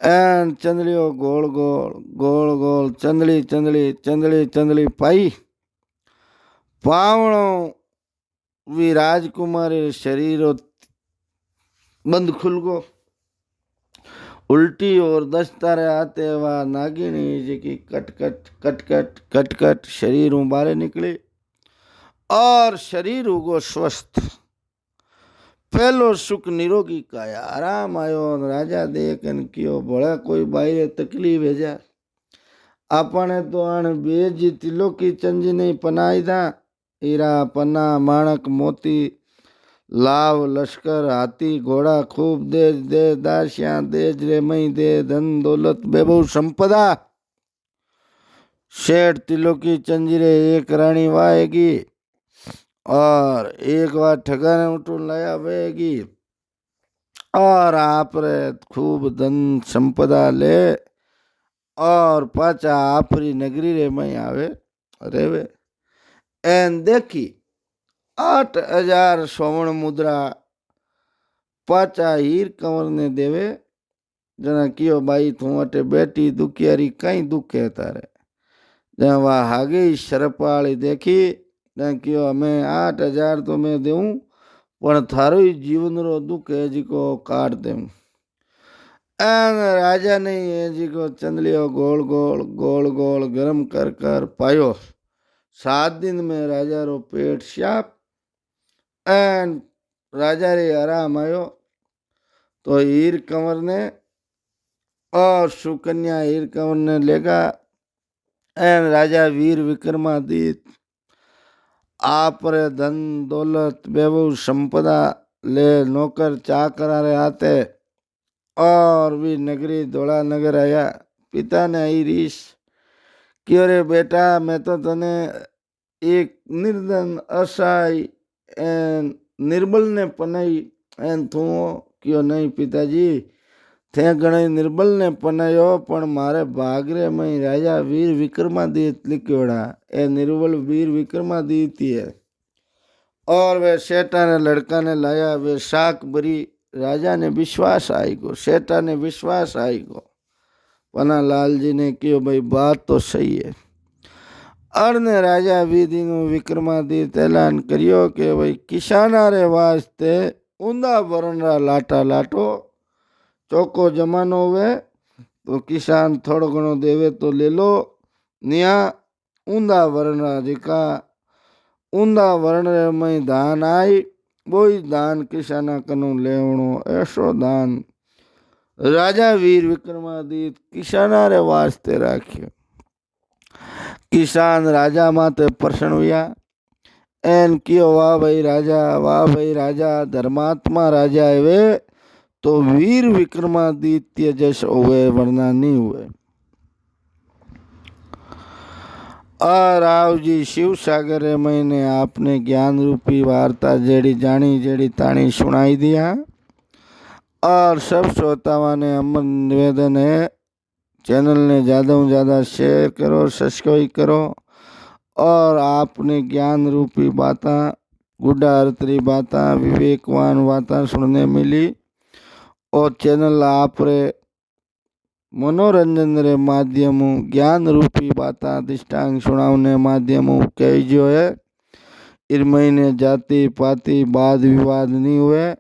N चंदलियो goal goal goal goal चंदली चंदली चंदली चंदली pi पावणो we राजकुमारी शरीर बंद खुल गो। उल्टी और दस्तारे आते वह नागिनी जी की कटकट कटकट कटकट शरीर बारे निकले और शरीर उगो स्वस्थ पहलो सुख निरोगी काया आराम आयो। राजा देख कियो बड़ा कोई बाहर तकलीफ है जा अपने तो अण बेज तिलोकी चंजी नहीं पनाई था हीरा पन्ना माणक मोती लाव लश्कर हाथी घोड़ा खूब देज दे दासियां देज रे मई दे धन दौलत बेबहू संपदा शेठ तिलोकी चंजीरे एक रानी वाएगी और एक बार ठगाने उठून लाया वेगी और आप रे खूब धन संपदा ले और पाचा आपरी नगरी रे मई आवे रेवे एन देखी 8,000 स्वर्ण मुद्रा पाचा हीर कंवर ने देवे जना कियो भाई तू अटे बेटी दुखियारी कई दुखे तारे जना वह हागे शरपाली देखी जना कियो हमें 8,000 तो मैं देऊं पण थारो ही जीवन रो दुख है जी को काट दे। राजा ने ये जी को चंदलियो गोल गोल गोल गोल गरम कर कर पायो। 7 दिन में राजा रो पेट श्याप एन राजा रे आराम आयो तो हीर कंवर ने और सुकन्या हीर कंवर ने लेगा एन राजा वीर विक्रमादित्य आप रे धन दौलत बेबू संपदा ले नौकर चाकरा रे आते और भी नगरी धोला नगर आया। पिता ने आई रीस क्यों रे बेटा मैं तो तने एक निर्धन असहाय एन निर्बल ने पनाई एन थू क्यों नहीं पिताजी थे घणे निर्बल ने पनायो पण मारे भागरे में राजा वीर विक्रमादित्य लिखोड़ा ए निर्बल वीर विक्रमादित्य है और वे सेठा ने लड़का ने लाया वे शाक भरी राजा ने विश्वास आई गो सेठा ने विश्वास आई गो पना लाल जी ने क्यों भाई बात तो सही है अरने राजा विधि विक्रमादित्य ऐलान करियो कि भाई किसाना रे वास्ते ऊंधा वरण रा लाटा लाटो चौको जमानो हुए तो किसान थोड़ो घणो देवे तो ले लो निया ऊंधा वरण रा जिका ऊंधा वरण रे में धान आई वही दान किसाना कनु लेवणो ऐसो दान राजा वीर विक्रमादित्य किसाना रे वास्ते राख्यो। किसान राजा माते प्रसन्न हुआ एन कियो वाह भाई राजा धर्मात्मा राजा है तो वीर विक्रमादित्य जैसे हुए वरना नहीं हुए। राव जी शिव सागर मैंने आपने ज्ञान रूपी वार्ता जेड़ी जानी जेड़ी तानी सुनाई दिया और सब श्रोताओं ने अमर निवेदन है चैनल ने ज़्यादा से ज़्यादा शेयर करो, सब्सक्राइब करो और आपने ज्ञान रूपी बातें, गुड्डा अर्थरी बातें, विवेकवान बातें सुनने मिली और चैनल आप रे मनोरंजन रे माध्यम ज्ञान रूपी बातें दृष्टांत सुनावने माध्यम कही जो है इस महीने जाति पाति वाद विवाद नहीं हुए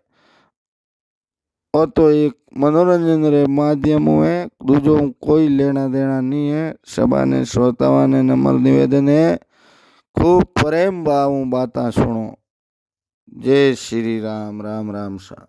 और तो एक मनोरंजन रे माध्यम है, दूजो कोई लेना देना नहीं है। सभा ने श्रोताओं ने नम्र निवेदन है, खूब प्रेम भाव बातें सुनो। जय श्री राम, राम राम सा।